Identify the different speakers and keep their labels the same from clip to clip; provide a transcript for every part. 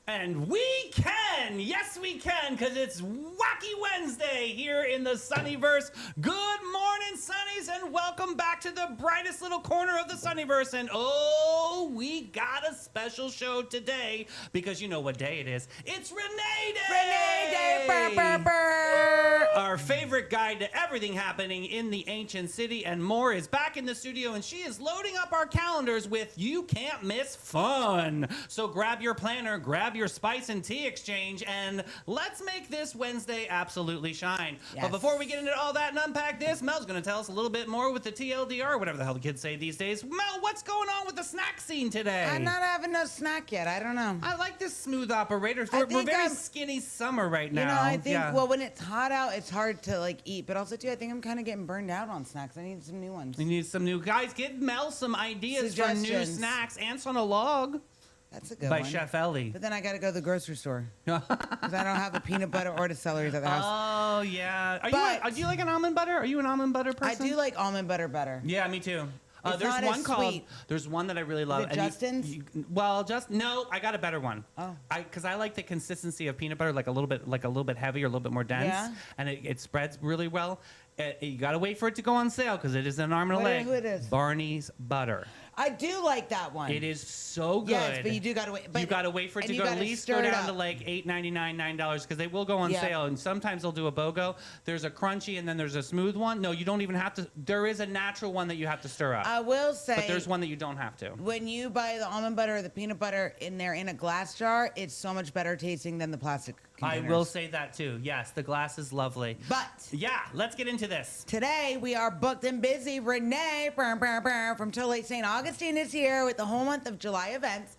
Speaker 1: And we can! Yes, we can, because it's Wacky Wednesday here in the Sunnyverse. Good morning, Sunnies, and welcome back to the brightest little corner of the Sunnyverse. And oh, we got a special show today, because you know what day it is. It's Renee Day!
Speaker 2: Renee Day! Burr, burr, burr.
Speaker 1: Our favorite guide to everything happening in the ancient city and more is back in the studio, and she is loading up our calendars with You Can't Miss Fun. So grab your planner, grab your spice and tea exchange, and let's make this Wednesday absolutely shine.
Speaker 2: Yes.
Speaker 1: But before we get into all that and unpack this, Mel's going to tell us a little bit more with the TLDR, whatever the hell the kids say these days. Mel, what's going on with the snack scene today?
Speaker 2: I'm not having no snack yet. I don't know.
Speaker 1: I like this smooth operator. We're very skinny summer right now.
Speaker 2: You know, I think, well, when it's hot out, it's hard to, like, eat. But also, too, I think I'm kind of getting burned out on snacks. I need some new ones.
Speaker 1: We need some new guys. Give Mel some ideas for new snacks. Ants on a Log.
Speaker 2: That's a good
Speaker 1: by
Speaker 2: one.
Speaker 1: Chef Ellie.
Speaker 2: But then I got to go to the grocery store because I don't have the peanut butter or the celery at the house.
Speaker 1: Oh, yeah. Do you like an almond butter? Are you an almond butter person?
Speaker 2: I do like almond butter better.
Speaker 1: Yeah, me too. There's one that I really love.
Speaker 2: Is it Justin's?
Speaker 1: No, I got a better one.
Speaker 2: Oh.
Speaker 1: Because I like the consistency of peanut butter, like a little bit heavier, a little bit more dense.
Speaker 2: Yeah.
Speaker 1: And it spreads really well. You got to wait for it to go on sale because it is an arm and a leg.
Speaker 2: Who it is?
Speaker 1: Barney's Butter.
Speaker 2: I do like that one.
Speaker 1: It is so good.
Speaker 2: Yes, but you do got to wait.
Speaker 1: You got to wait for it to go, at least go down to like $8.99, $9 because they will go on sale. And sometimes they'll do a BOGO. There's a crunchy and then there's a smooth one. No, you don't even have to. There is a natural one that you have to stir up.
Speaker 2: I will say.
Speaker 1: But there's one that you don't have to.
Speaker 2: When you buy the almond butter or the peanut butter in a glass jar, it's so much better tasting than the plastic containers.
Speaker 1: I will say that too. Yes, the glass is lovely.
Speaker 2: But.
Speaker 1: Yeah, let's get into this.
Speaker 2: Today we are booked and busy. Renee from Totally St. Augustine is here with the whole month of July events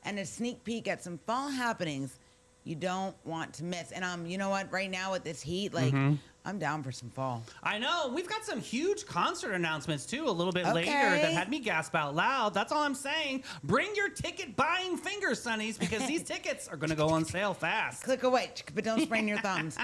Speaker 2: and a sneak peek at some fall happenings you don't want to miss. And you know what? Right now with this heat, like I'm down for some fall.
Speaker 1: I know. We've got some huge concert announcements too a little bit later that had me gasp out loud. That's all I'm saying. Bring your ticket buying fingers, Sonnies, because these tickets are going to go on sale fast.
Speaker 2: Click away, but don't sprain your thumbs.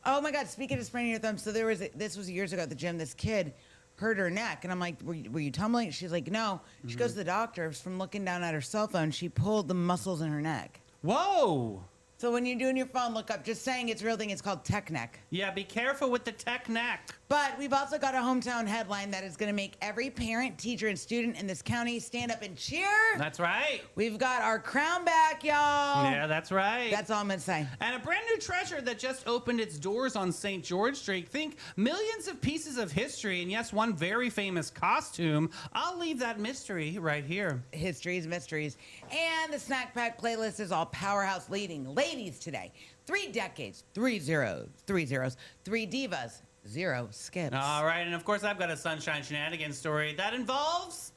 Speaker 2: Oh my God! Speaking of spraining your thumbs, so this was years ago at the gym. This kid hurt her neck, and I'm like, were you tumbling? She's like, no. She goes to the doctor. From looking down at her cell phone, she pulled the muscles in her neck.
Speaker 1: Whoa!
Speaker 2: So when you're doing your phone, look up. Just saying, it's a real thing. It's called tech neck.
Speaker 1: Yeah, be careful with the tech neck.
Speaker 2: But we've also got a hometown headline that is going to make every parent, teacher, and student in this county stand up and cheer.
Speaker 1: That's right.
Speaker 2: We've got our crown back, y'all.
Speaker 1: Yeah, that's right.
Speaker 2: That's all I'm going to say.
Speaker 1: And a brand new treasure that just opened its doors on St. George Street. Think millions of pieces of history, and yes, one very famous costume. I'll leave that mystery right here.
Speaker 2: Histories, mysteries. And the snack pack playlist is all powerhouse leading. Ladies today, 3 decades, 3 zeros, 3 zeros, 3 divas, 0 skips.
Speaker 1: All right, and of course I've got a Sunshine Shenanigans story that involves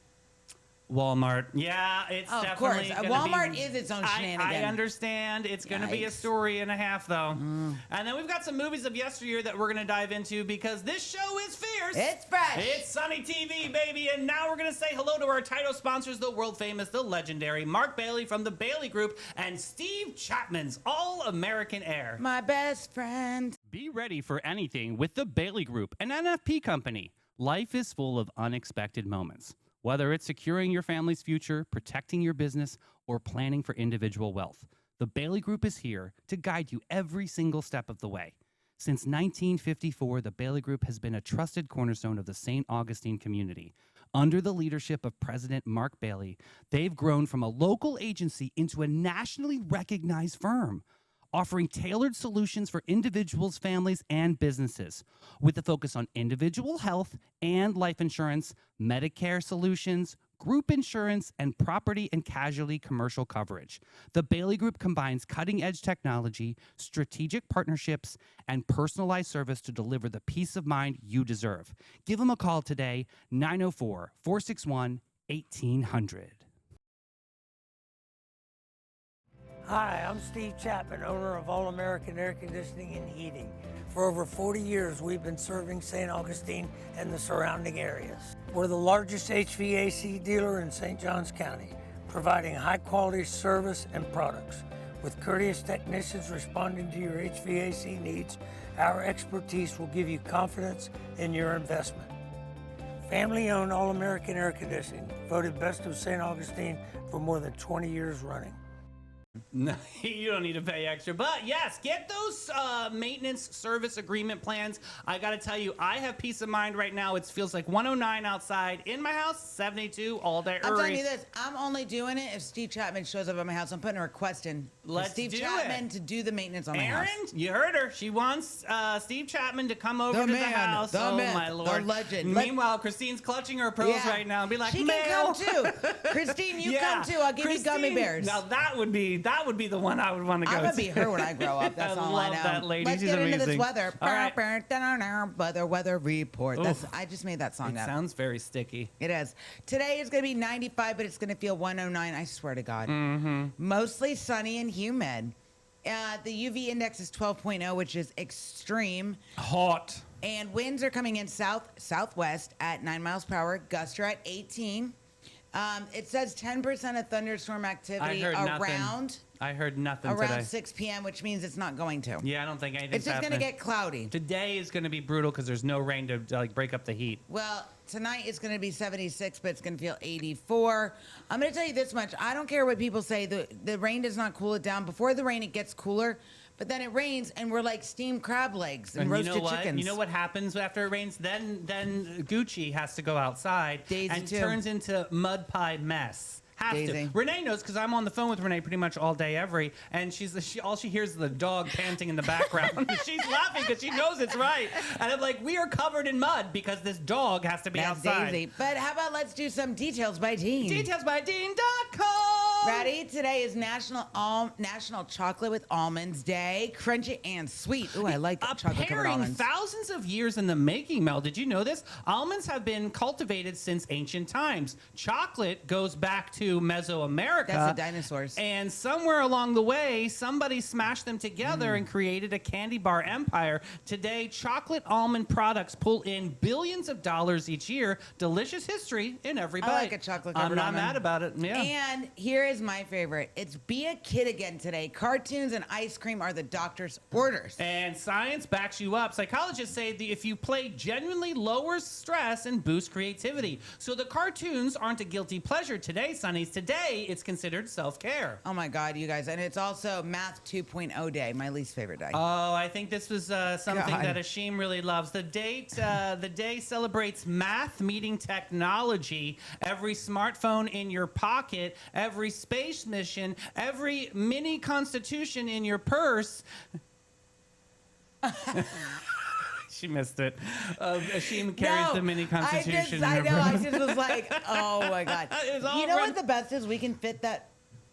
Speaker 1: Walmart. Yeah, it's definitely
Speaker 2: of course. Walmart is its own shenanigan.
Speaker 1: I understand. It's going to be a story and a half, though. And then we've got some movies of yesteryear that we're going to dive into because this show is fierce.
Speaker 2: It's fresh.
Speaker 1: It's Sunny TV, baby. And now we're going to say hello to our title sponsors, the world famous, the legendary Mark Bailey from the Bailey Group and Steve Chapman's All American Air.
Speaker 2: My best friend.
Speaker 1: Be ready for anything with the Bailey Group, an NFP company. Life is full of unexpected moments. Whether it's securing your family's future, protecting your business, or planning for individual wealth, the Bailey Group is here to guide you every single step of the way. Since 1954, the Bailey Group has been a trusted cornerstone of the St. Augustine community. Under the leadership of President Mark Bailey, they've grown from a local agency into a nationally recognized firm, offering tailored solutions for individuals, families, and businesses with a focus on individual health and life insurance, Medicare solutions, group insurance, and property and casualty commercial coverage. The Bailey Group combines cutting-edge technology, strategic partnerships, and personalized service to deliver the peace of mind you deserve. Give them a call today, 904-461-1800.
Speaker 3: Hi, I'm Steve Chapman, owner of All American Air Conditioning and Heating. For over 40 years, we've been serving St. Augustine and the surrounding areas. We're the largest HVAC dealer in St. Johns County, providing high-quality service and products. With courteous technicians responding to your HVAC needs, our expertise will give you confidence in your investment. Family-owned All American Air Conditioning, voted Best of St. Augustine for more than 20 years running.
Speaker 1: No, you don't need to pay extra. But yes, get those maintenance service agreement plans. I got to tell you, I have peace of mind right now. It feels like 109 outside. In my house, 72 all day.
Speaker 2: I'm telling you this. I'm only doing it if Steve Chapman shows up at my house. I'm putting a request in for Steve Chapman to do the maintenance on my house.
Speaker 1: Aaron, you heard her. She wants Steve Chapman to come over to the house.
Speaker 2: The man,
Speaker 1: my Lord.
Speaker 2: the legend.
Speaker 1: Meanwhile, Christine's clutching her pearls right now and be like,
Speaker 2: she
Speaker 1: Mail.
Speaker 2: can come too. Christine, you come too. I'll give you gummy bears.
Speaker 1: Now that would be the one I would want to go
Speaker 2: I'm going to
Speaker 1: to.
Speaker 2: be her when I grow up. That's all I know.
Speaker 1: love that lady.
Speaker 2: Let's
Speaker 1: She's
Speaker 2: get into
Speaker 1: amazing.
Speaker 2: this weather.
Speaker 1: All right.
Speaker 2: Weather report. I just made that song
Speaker 1: It
Speaker 2: up.
Speaker 1: sounds very sticky.
Speaker 2: It is. Today is going to be 95, but it's going to feel 109. I swear to God.
Speaker 1: Mm-hmm.
Speaker 2: Mostly sunny and humid. The UV index is 12.0, which is extreme.
Speaker 1: Hot.
Speaker 2: And winds are coming in southwest at 9 miles per hour. Gusts are at 18. It says 10% of thunderstorm activity around.
Speaker 1: I heard nothing
Speaker 2: around
Speaker 1: today.
Speaker 2: 6 p.m., which means it's not going to.
Speaker 1: Yeah, I don't think anything's
Speaker 2: It's just going to get cloudy.
Speaker 1: Today is going to be brutal because there's no rain to like break up the heat.
Speaker 2: Well, tonight it's going to be 76, but it's going to feel 84. I'm going to tell you this much. I don't care what people say. The rain does not cool it down. Before the rain, it gets cooler. But then it rains, and we're like steamed crab legs and roasted
Speaker 1: you know what?
Speaker 2: chickens.
Speaker 1: You know what happens after it rains? Then Gucci has to go outside
Speaker 2: Daisy
Speaker 1: and
Speaker 2: too.
Speaker 1: turns into mud pie mess. Has
Speaker 2: Daisy.
Speaker 1: to. Renee knows because I'm on the phone with Renee pretty much all day and all she hears is the dog panting in the background. She's laughing because she knows it's right. And I'm like, we are covered in mud because this dog has to be
Speaker 2: That's
Speaker 1: outside.
Speaker 2: Daisy. But how about let's do some details by Dean.
Speaker 1: Detailsbydean.com.
Speaker 2: Ready? Today is National Chocolate with Almonds Day. Crunchy and sweet. Ooh, I like chocolate covered almonds.
Speaker 1: Thousands of years in the making, Mel. Did you know this? Almonds have been cultivated since ancient times. Chocolate goes back to Mesoamerica.
Speaker 2: That's the dinosaurs.
Speaker 1: And somewhere along the way, somebody smashed them together and created a candy bar empire. Today, chocolate almond products pull in billions of dollars each year. Delicious history in every bite.
Speaker 2: I like a chocolate covered
Speaker 1: I'm not
Speaker 2: almond.
Speaker 1: mad about it. Yeah.
Speaker 2: And here is my favorite. It's Be a Kid Again today. Cartoons and ice cream are the doctor's orders.
Speaker 1: And science backs you up. Psychologists say that if you play genuinely lowers stress and boosts creativity. So the cartoons aren't a guilty pleasure today, Sonny. Today, it's considered self-care.
Speaker 2: Oh my God, you guys. And it's also Math 2.0 Day, my least favorite day.
Speaker 1: Oh, I think this was something
Speaker 2: God.
Speaker 1: that Ashim really loves. The day celebrates math meeting technology. Every smartphone in your pocket, every space mission, every mini constitution in your purse. She missed it. Ashim carries the mini constitution
Speaker 2: I
Speaker 1: in her
Speaker 2: know. I
Speaker 1: purse.
Speaker 2: just was like, oh my God.
Speaker 1: It was all
Speaker 2: You know
Speaker 1: run-
Speaker 2: what the best is? We can fit that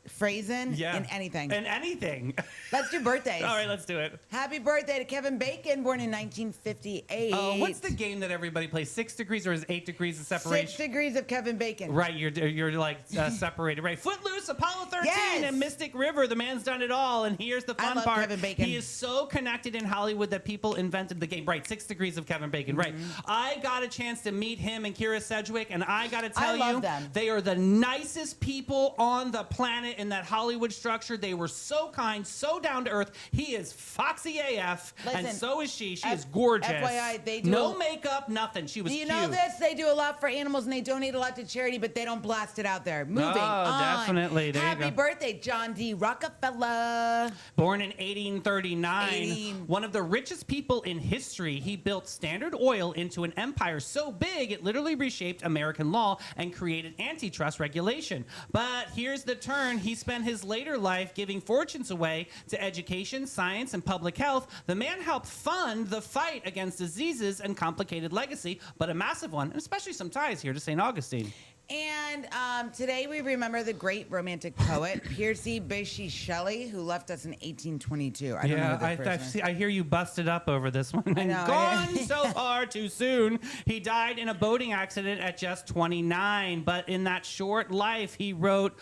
Speaker 2: phrase in anything.
Speaker 1: In anything.
Speaker 2: Let's do birthdays.
Speaker 1: All right, let's do it.
Speaker 2: Happy birthday to Kevin Bacon, born in 1958.
Speaker 1: What's the game that everybody plays? 6 degrees or is 8 degrees of separation?
Speaker 2: 6 degrees of Kevin Bacon.
Speaker 1: Right, you're like separated. Right, Footloose, Apollo 13,
Speaker 2: Yes.
Speaker 1: and Mystic River. The man's done it all. And here's the fun
Speaker 2: love
Speaker 1: part:
Speaker 2: Kevin Bacon.
Speaker 1: he is so connected in Hollywood that people invented the game. Right, 6 degrees of Kevin Bacon. Right, I got a chance to meet him and Kira Sedgwick, and I got to tell
Speaker 2: love
Speaker 1: you,
Speaker 2: them.
Speaker 1: they are the nicest people on the planet in that Hollywood structure. They were so kind, so down to earth. He is foxy AF, and
Speaker 2: Listen,
Speaker 1: so is she. She is gorgeous.
Speaker 2: FYI, they do
Speaker 1: no makeup, nothing. She was
Speaker 2: Do you
Speaker 1: cute.
Speaker 2: know this? They do a lot for animals and they donate a lot to charity, but they don't blast it out there. Moving on.
Speaker 1: Definitely. There you
Speaker 2: Happy
Speaker 1: go.
Speaker 2: birthday, John D. Rockefeller.
Speaker 1: Born in 1839, one of the richest people in history, he built Standard Oil into an empire so big it literally reshaped American law and created antitrust regulation. But here's the turn. He spent his later life giving fortunes away to education, science, and public health. The man helped fund the fight against diseases and complicated legacy, but a massive one, and especially some ties here to St. Augustine.
Speaker 2: And today we remember the great romantic poet, Percy Bysshe Shelley, who left us in 1822. I don't know who this person is.
Speaker 1: I hear you busted up over this one. And
Speaker 2: know,
Speaker 1: gone so far too soon. He died in a boating accident at just 29, but in that short life, he wrote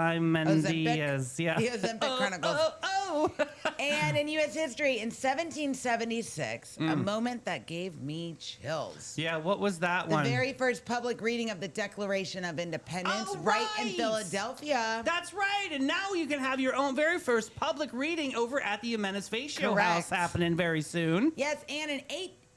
Speaker 1: Ozymandias. Yeah.
Speaker 2: The Ozempic Chronicles. And in U.S. history, in 1776, a moment that gave me chills.
Speaker 1: Yeah, what was that
Speaker 2: The
Speaker 1: one?
Speaker 2: very first public reading of the Declaration of Independence,
Speaker 1: Oh,
Speaker 2: right in
Speaker 1: right.
Speaker 2: Philadelphia.
Speaker 1: That's right, and now you can have your own very first public reading over at the Jimenez Facio
Speaker 2: Correct.
Speaker 1: House happening very soon.
Speaker 2: Yes, and in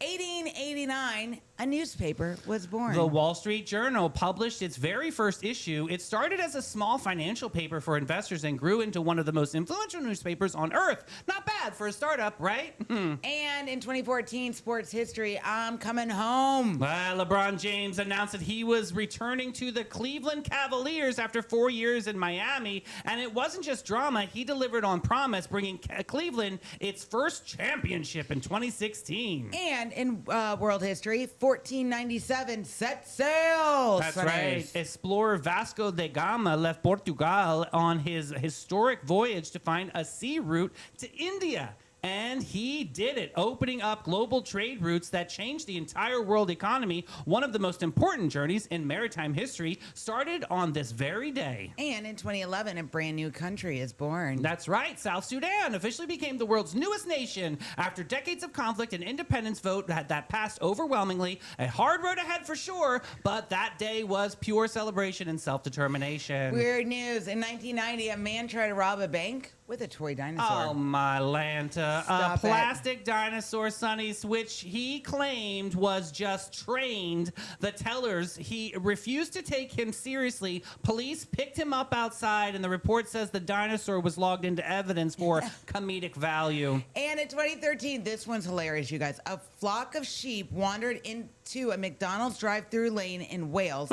Speaker 2: 1889, a newspaper was born.
Speaker 1: The Wall Street Journal published its very first issue. It started as a small financial paper for investors and grew into one of the most influential newspapers on earth. Not bad for a startup, right?
Speaker 2: And in 2014, sports history, I'm coming home.
Speaker 1: LeBron James announced that he was returning to the Cleveland Cavaliers after 4 years in Miami. And it wasn't just drama. He delivered on promise, bringing Cleveland its first championship in 2016.
Speaker 2: And in world history, 1497, set sail.
Speaker 1: That's right. Explorer Vasco da Gama left Portugal on his historic voyage to find a sea route to India. And he did it, opening up global trade routes that changed the entire world economy. One of the most important journeys in maritime history started on this very day.
Speaker 2: And in 2011, a brand new country is born.
Speaker 1: That's right. South Sudan officially became the world's newest nation after decades of conflict and independence vote that passed overwhelmingly. A hard road ahead for sure, but that day was pure celebration and self-determination.
Speaker 2: Weird news. In 1990, a man tried to rob a bank with a toy dinosaur.
Speaker 1: Oh, my Lanta. A plastic dinosaur, Sonny, which he claimed was just trained. The tellers, he refused to take him seriously. Police picked him up outside, and the report says the dinosaur was logged into evidence for comedic value.
Speaker 2: And in 2013, this one's hilarious, you guys. A flock of sheep wandered into a McDonald's drive-through lane in Wales.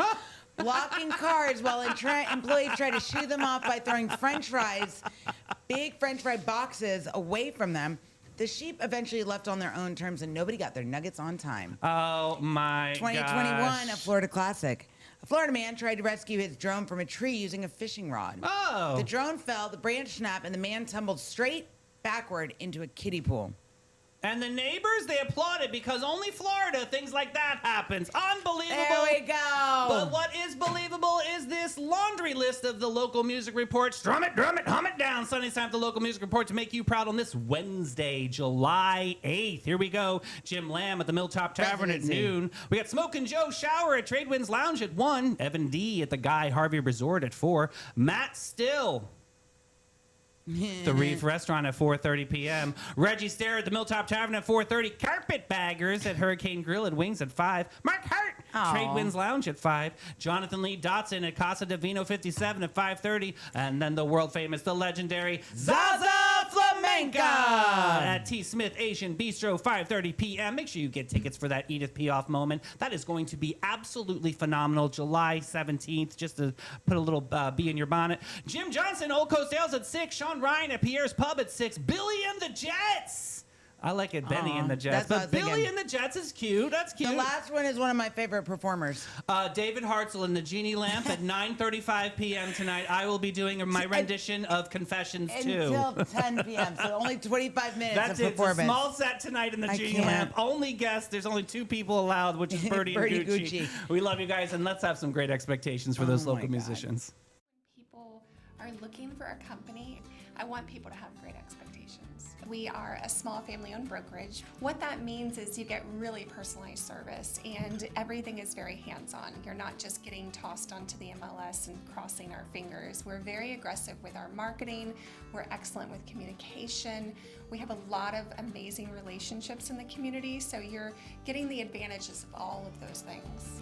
Speaker 2: Blocking cars while employees tried to shoo them off by throwing French fries, big French fry boxes, away from them. The sheep eventually left on their own terms, and nobody got their nuggets on time.
Speaker 1: Oh, my
Speaker 2: 2021,
Speaker 1: gosh.
Speaker 2: a Florida classic. A Florida man tried to rescue his drone from a tree using a fishing rod.
Speaker 1: Oh.
Speaker 2: The drone fell, the branch snapped, and the man tumbled straight backward into a kiddie pool.
Speaker 1: And the neighbors, they applauded because only Florida, things like that happens. Unbelievable.
Speaker 2: There we go.
Speaker 1: But what is believable is this laundry list of the local music report. Strum it, drum it, hum it down. Sunday time, the local music report to make you proud on this Wednesday, July 8th. Here we go. Jim Lamb at the Milltop Tavern at noon. We got Smokin' Joe Shower at Tradewinds Lounge at 1. Evan D at the Guy Harvey Resort at 4. Matt Still, the Reef Restaurant at 4:30 p.m. Reggie Stair at the Milltop Tavern at 4:30. Carpetbaggers at Hurricane Grill at Wings at 5. Mark Hart, Tradewinds Lounge at 5. Jonathan Lee Dotson at Casa de Vino 57 at 5:30. And then the world famous, the legendary Zaza Flamenca at T. Smith Asian Bistro 5:30 p.m. Make sure you get tickets for that Edith Piaf moment. That is going to be absolutely phenomenal. July 17th, just to put a little bee in your bonnet. Jim Johnson, Old Coast Ales at 6. Sean Ryan at Pierre's Pub at 6. Billy and the Jets. I like it, Benny and the Jets.
Speaker 2: That's
Speaker 1: But Billy and the Jets is cute. That's cute.
Speaker 2: The last one is one of my favorite performers.
Speaker 1: David Hartzell and the Genie Lamp at 9:35 p.m. tonight. I will be doing my rendition of Confessions too.
Speaker 2: Until 10 p.m., so only 25 minutes
Speaker 1: That's
Speaker 2: of
Speaker 1: it.
Speaker 2: performance.
Speaker 1: It's a small set tonight in the Genie Lamp. Only guest. There's only 2 people allowed, which is Birdie and Gucci. We love you guys, and let's have some great expectations for those local musicians.
Speaker 4: People are looking for a company. I want people to have great expectations. We are a small family-owned brokerage. What that means is you get really personalized service, and everything is very hands-on. You're not just getting tossed onto the MLS and crossing our fingers. We're very aggressive with our marketing. We're excellent with communication. We have a lot of amazing relationships in the community, so you're getting the advantages of all of those things.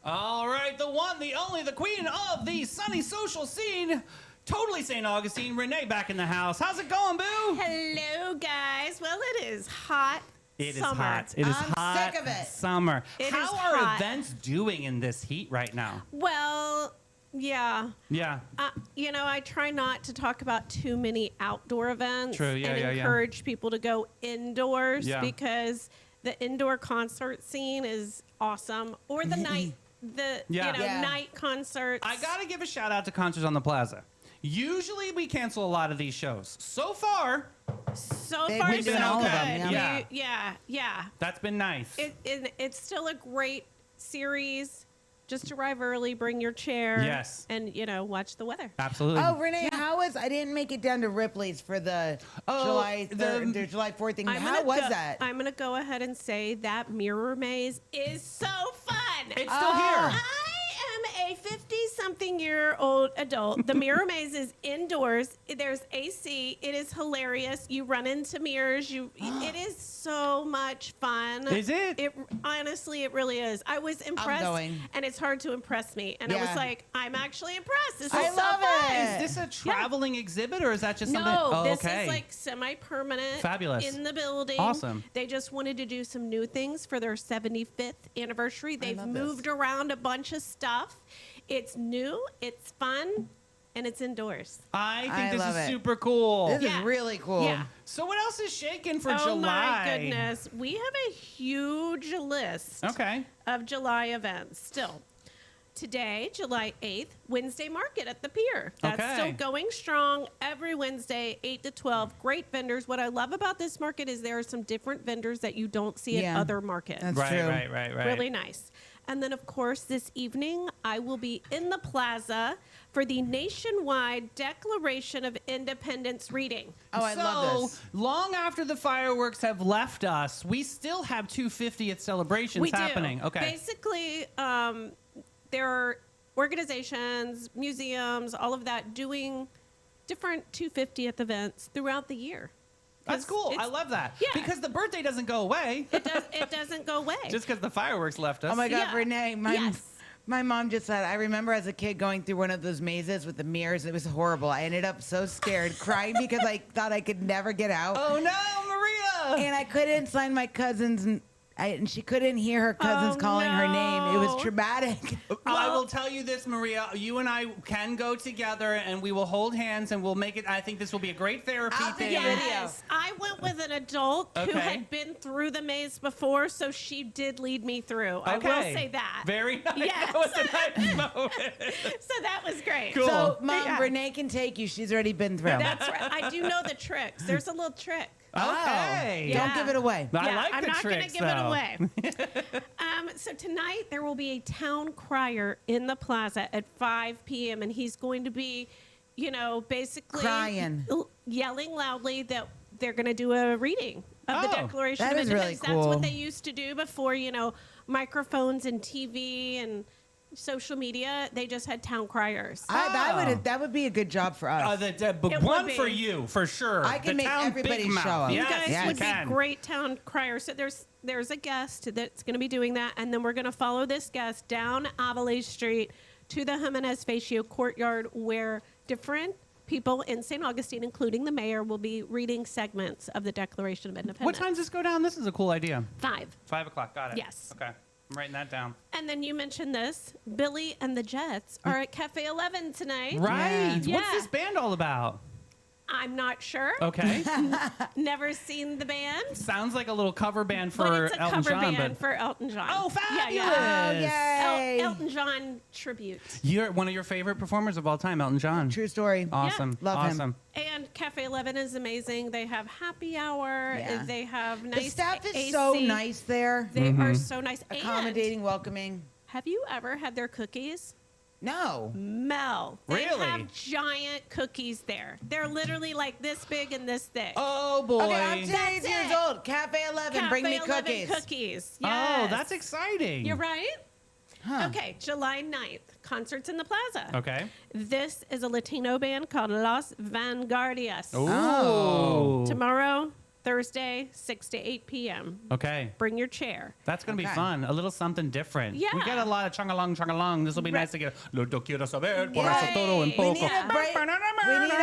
Speaker 1: All right, the one, the only, the queen of the sunny social scene, totally St. Augustine, Renee back in the house. How's it going, boo?
Speaker 5: Hello, guys. Well, it is hot.
Speaker 1: It is
Speaker 5: summer.
Speaker 1: hot. It is
Speaker 2: I'm
Speaker 1: hot.
Speaker 2: sick of it.
Speaker 1: Summer.
Speaker 5: It
Speaker 1: How
Speaker 5: is
Speaker 1: are
Speaker 5: hot.
Speaker 1: events doing in this heat right now?
Speaker 5: Well, yeah.
Speaker 1: Yeah.
Speaker 5: I try not to talk about too many outdoor events.
Speaker 1: True, yeah,
Speaker 5: and
Speaker 1: yeah, yeah.
Speaker 5: encourage people to go indoors
Speaker 1: Yeah.
Speaker 5: because the indoor concert scene is awesome. Or the night, night concerts.
Speaker 1: I got to give a shout out to Concerts on the Plaza. Usually we cancel a lot of these shows. So far,
Speaker 2: They've
Speaker 5: far
Speaker 2: been
Speaker 5: so
Speaker 2: doing all of
Speaker 5: good.
Speaker 2: them,
Speaker 5: Yeah.
Speaker 1: that's been nice.
Speaker 5: It's still a great series. Just arrive early, bring your chair.
Speaker 1: Yes.
Speaker 5: And, watch the weather.
Speaker 1: Absolutely.
Speaker 2: Oh, Renee, how was? I didn't make it down to Ripley's for the July 4th thing. How was that?
Speaker 5: I'm going to go ahead and say that Mirror Maze is so fun.
Speaker 1: It's still here.
Speaker 5: I am a 50-something-year-old adult. The mirror maze is indoors. There's AC. It is hilarious. You run into mirrors. It is so much fun.
Speaker 1: Is it?
Speaker 5: It honestly, it really is. I was impressed,
Speaker 2: going.
Speaker 5: and it's hard to impress me. And I
Speaker 2: Yeah.
Speaker 5: was like, I'm actually impressed. This
Speaker 2: I
Speaker 5: is so
Speaker 2: love
Speaker 5: fun.
Speaker 2: it.
Speaker 1: Is this a traveling exhibit or is that just something?
Speaker 5: No,
Speaker 1: Oh,
Speaker 5: this
Speaker 1: okay.
Speaker 5: is like semi-permanent.
Speaker 1: Fabulous.
Speaker 5: In the building.
Speaker 1: Awesome.
Speaker 5: They just wanted to do some new things for their 75th anniversary. They've
Speaker 2: love this.
Speaker 5: moved around a bunch of stuff. It's new, it's fun, and it's indoors.
Speaker 1: I think
Speaker 2: I
Speaker 1: this
Speaker 2: love
Speaker 1: is
Speaker 2: it.
Speaker 1: super cool.
Speaker 2: This
Speaker 5: Yeah.
Speaker 2: is really cool.
Speaker 5: Yeah.
Speaker 1: So what else is shaking for
Speaker 5: Oh
Speaker 1: July?
Speaker 5: my goodness. We have a huge list
Speaker 1: Okay.
Speaker 5: of July events still. Today, July 8th, Wednesday Market at the Pier. That's
Speaker 1: Okay.
Speaker 5: still going strong every Wednesday, 8 to 12. Great vendors. What I love about this market is there are some different vendors that you don't see
Speaker 2: Yeah.
Speaker 5: at other markets.
Speaker 2: That's
Speaker 1: Right,
Speaker 2: true.
Speaker 1: right.
Speaker 5: Really nice. And then, of course, this evening, I will be in the plaza for the nationwide Declaration of Independence reading.
Speaker 2: Oh, I love this.
Speaker 1: Long after the fireworks have left us, we still have 250th celebrations
Speaker 5: We
Speaker 1: happening.
Speaker 5: do.
Speaker 1: Okay.
Speaker 5: Basically, there are organizations, museums, all of that doing different 250th events throughout the year.
Speaker 1: That's
Speaker 5: 'Cause
Speaker 1: cool. I
Speaker 5: it's-
Speaker 1: love that.
Speaker 5: Yeah.
Speaker 1: Because the birthday doesn't go away.
Speaker 5: It doesn't go away.
Speaker 1: Just because the fireworks left us.
Speaker 2: Oh my God,
Speaker 5: Yeah.
Speaker 2: Renee,
Speaker 5: Yes.
Speaker 2: my mom just said, I remember as a kid going through one of those mazes with the mirrors. It was horrible. I ended up so scared, crying because I thought I could never get out.
Speaker 1: Oh no, Maria!
Speaker 2: And I couldn't sign my cousins, and she couldn't hear her cousins
Speaker 5: Oh,
Speaker 2: calling her name. It was
Speaker 5: no.
Speaker 2: traumatic.
Speaker 1: I will tell you this, Maria. You and I can go together, and we will hold hands, and we'll make it. I think this will be a great therapy
Speaker 2: I'll
Speaker 1: thing.
Speaker 2: take a video.
Speaker 5: Yes, I went with an adult who
Speaker 1: Okay.
Speaker 5: had been through the maze before, so she did lead me through. I will
Speaker 1: Okay.
Speaker 5: say that.
Speaker 1: Very nice.
Speaker 5: Yes.
Speaker 1: That was a nice moment.
Speaker 5: So that was great.
Speaker 1: Cool.
Speaker 2: So, Mom,
Speaker 5: Yeah.
Speaker 2: Renee can take you. She's already been through.
Speaker 5: That's right. I do know the tricks. There's a little trick.
Speaker 1: Okay.
Speaker 2: Don't
Speaker 5: Yeah.
Speaker 2: give it away.
Speaker 1: I like
Speaker 5: I'm
Speaker 1: the
Speaker 5: not
Speaker 1: tricks,
Speaker 5: give it
Speaker 1: though.
Speaker 5: away. So tonight there will be a town crier in the plaza at 5 p.m. and he's going to be, basically
Speaker 2: Crying.
Speaker 5: yelling loudly that they're going to do a reading of the
Speaker 1: Oh,
Speaker 5: Declaration
Speaker 2: that
Speaker 5: of
Speaker 2: is really
Speaker 5: Independence. That's
Speaker 2: cool.
Speaker 5: what they used to do before, microphones and TV and social media. They just had town criers.
Speaker 2: That would be a good job for us.
Speaker 1: But
Speaker 5: It
Speaker 1: one
Speaker 5: would
Speaker 1: for
Speaker 5: be.
Speaker 1: you, for sure.
Speaker 2: I can
Speaker 1: The
Speaker 2: make
Speaker 1: town
Speaker 2: everybody
Speaker 1: Big Mouth.
Speaker 2: show up.
Speaker 5: You
Speaker 1: Yes,
Speaker 5: guys
Speaker 2: yes.
Speaker 5: would
Speaker 1: can.
Speaker 5: be great town criers. So there's a guest that's going to be doing that, and then we're going to follow this guest down Avalaise Street to the Jimenez Facio courtyard, where different people in St. Augustine, including the mayor, will be reading segments of the Declaration of Independence.
Speaker 1: What time does this go down? This is a cool idea.
Speaker 5: 5.
Speaker 1: 5 o'clock. Got it.
Speaker 5: Yes.
Speaker 1: Okay. I'm writing that down.
Speaker 5: And then you mentioned this. Billy and the Jets are at Cafe 11 tonight.
Speaker 1: Right.
Speaker 5: Yeah.
Speaker 1: What's this band all about?
Speaker 5: I'm not sure.
Speaker 1: Okay.
Speaker 5: Never seen the band.
Speaker 1: Sounds like a little cover band for
Speaker 5: But it's a
Speaker 1: Elton
Speaker 5: cover
Speaker 1: John.
Speaker 5: band
Speaker 1: But
Speaker 5: for Elton John.
Speaker 1: oh, fabulous!
Speaker 5: Yeah.
Speaker 2: Oh, yay.
Speaker 5: Elton John tribute.
Speaker 1: You're one of your favorite performers of all time, Elton John.
Speaker 2: True story.
Speaker 1: Awesome.
Speaker 2: Love him.
Speaker 1: awesome.
Speaker 5: And Cafe 11 is amazing. They have happy hour.
Speaker 2: Yeah.
Speaker 5: They have
Speaker 2: The
Speaker 5: nice
Speaker 2: staff is
Speaker 5: AC.
Speaker 2: so nice there.
Speaker 5: They are so nice.
Speaker 2: Accommodating, welcoming.
Speaker 5: And have you ever had their cookies?
Speaker 2: No.
Speaker 5: Mel. They
Speaker 1: Really?
Speaker 5: have giant cookies there. They're literally like this big and this thick.
Speaker 1: Oh boy.
Speaker 2: Okay, I'm today's
Speaker 5: That's
Speaker 2: years
Speaker 5: it.
Speaker 2: old. Cafe 11, bring me
Speaker 5: 11
Speaker 2: cookies.
Speaker 5: cookies.
Speaker 1: Oh,
Speaker 5: Yes.
Speaker 1: that's exciting.
Speaker 5: You're right.
Speaker 2: Huh.
Speaker 5: Okay, July 9th, concerts in the plaza.
Speaker 1: Okay.
Speaker 5: This is a Latino band called Los Vanguardias.
Speaker 1: Oh.
Speaker 5: Tomorrow, Thursday, 6 to 8 p.m.
Speaker 1: Okay.
Speaker 5: Bring your chair.
Speaker 1: That's going to be
Speaker 2: Okay.
Speaker 1: fun. A little something different.
Speaker 5: Yeah.
Speaker 1: We get a lot of chungalong. This will be
Speaker 5: Right.
Speaker 1: nice to get. Lo quiero saber por
Speaker 5: Right.
Speaker 1: eso todo un
Speaker 5: We
Speaker 1: poco.
Speaker 2: We need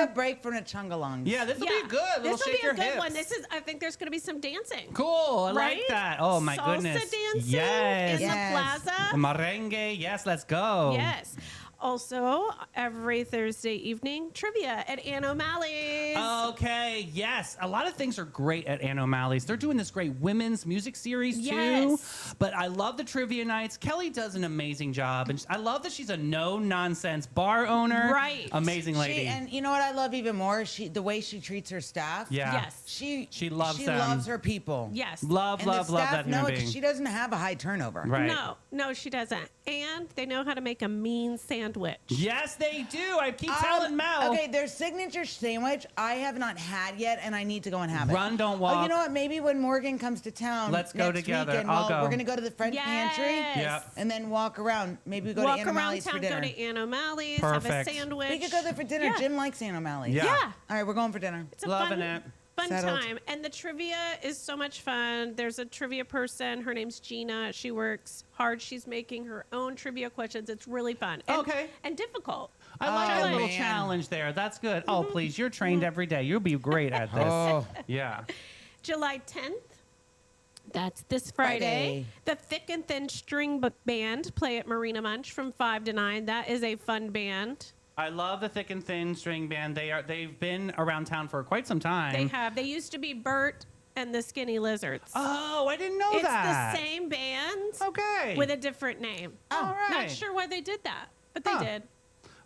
Speaker 2: a break from the chungalongs.
Speaker 1: Yeah, this will be good. Little
Speaker 5: This will
Speaker 1: shake
Speaker 5: be a
Speaker 1: your
Speaker 5: good
Speaker 1: hips.
Speaker 5: one. I think there's going to be some dancing.
Speaker 1: Cool. I
Speaker 5: Right?
Speaker 1: like that. Oh my
Speaker 5: Salsa
Speaker 1: goodness.
Speaker 5: dancing
Speaker 1: Yes.
Speaker 5: in
Speaker 2: Yes.
Speaker 5: the plaza.
Speaker 1: Merengue. Yes, let's go.
Speaker 5: Yes. Also, every Thursday evening, trivia at Ann O'Malley's.
Speaker 1: Okay, yes. A lot of things are great at Ann O'Malley's. They're doing this great women's music series, too.
Speaker 5: Yes.
Speaker 1: But I love the trivia nights. Kelly does an amazing job. And I love that she's a no-nonsense bar owner.
Speaker 5: Right.
Speaker 1: Amazing lady.
Speaker 2: And you know what I love even more? The way she treats her staff.
Speaker 1: Yeah.
Speaker 5: Yes.
Speaker 2: She
Speaker 1: loves them.
Speaker 2: loves her people.
Speaker 5: Yes.
Speaker 1: Love
Speaker 2: And the
Speaker 1: that
Speaker 2: staff know
Speaker 1: human
Speaker 2: it 'cause
Speaker 1: being.
Speaker 2: she doesn't have a high turnover.
Speaker 1: Right.
Speaker 5: No, she doesn't. And they know how to make a mean sandwich. sandwich.
Speaker 1: Yes, they do. I keep telling Mel.
Speaker 2: Okay, their signature sandwich I have not had yet, and I need to go and have it.
Speaker 1: Run, don't
Speaker 2: Oh,
Speaker 1: walk.
Speaker 2: you know what? Maybe when Morgan comes to town,
Speaker 1: Let's go
Speaker 2: next
Speaker 1: together.
Speaker 2: Weekend,
Speaker 1: I'll go.
Speaker 2: We're gonna go to the French pantry,
Speaker 5: Yes.
Speaker 2: and then walk around. Maybe we go
Speaker 5: Walk
Speaker 2: to Aunt
Speaker 5: around
Speaker 2: O'Malley's for
Speaker 5: town,
Speaker 2: dinner.
Speaker 5: go to Aunt O'Malley's, have a
Speaker 1: Perfect.
Speaker 5: sandwich.
Speaker 2: We could go there for dinner.
Speaker 5: Yeah.
Speaker 2: Jim likes Aunt O'Malley's.
Speaker 1: Yeah.
Speaker 5: Yeah.
Speaker 2: All right, we're going for dinner.
Speaker 5: It's a
Speaker 1: Loving
Speaker 5: fun,
Speaker 1: it.
Speaker 5: fun
Speaker 2: Settled.
Speaker 5: time. And the trivia is so much fun. There's a trivia person. Her name's Gina. She works hard. She's making her own trivia questions. It's really fun. And,
Speaker 1: Okay.
Speaker 5: And difficult.
Speaker 1: I like
Speaker 2: Oh,
Speaker 1: a little
Speaker 2: man.
Speaker 1: challenge there. That's good. Oh, please. You're trained every day. You'll be great at this.
Speaker 2: Oh.
Speaker 1: Yeah.
Speaker 5: July 10th. That's this Friday. The Thick and Thin String Band play at Marina Munch from 5 to 9. That is a fun band.
Speaker 1: I love the Thick and Thin String Band. They've been around town for quite some time.
Speaker 5: They have. They used to be Bert and the Skinny Lizards.
Speaker 1: Oh, I didn't know
Speaker 5: it's
Speaker 1: that.
Speaker 5: the same band
Speaker 1: Okay.
Speaker 5: with a different name.
Speaker 1: All right.
Speaker 5: Not sure why they did that, but they
Speaker 1: Huh.
Speaker 5: did.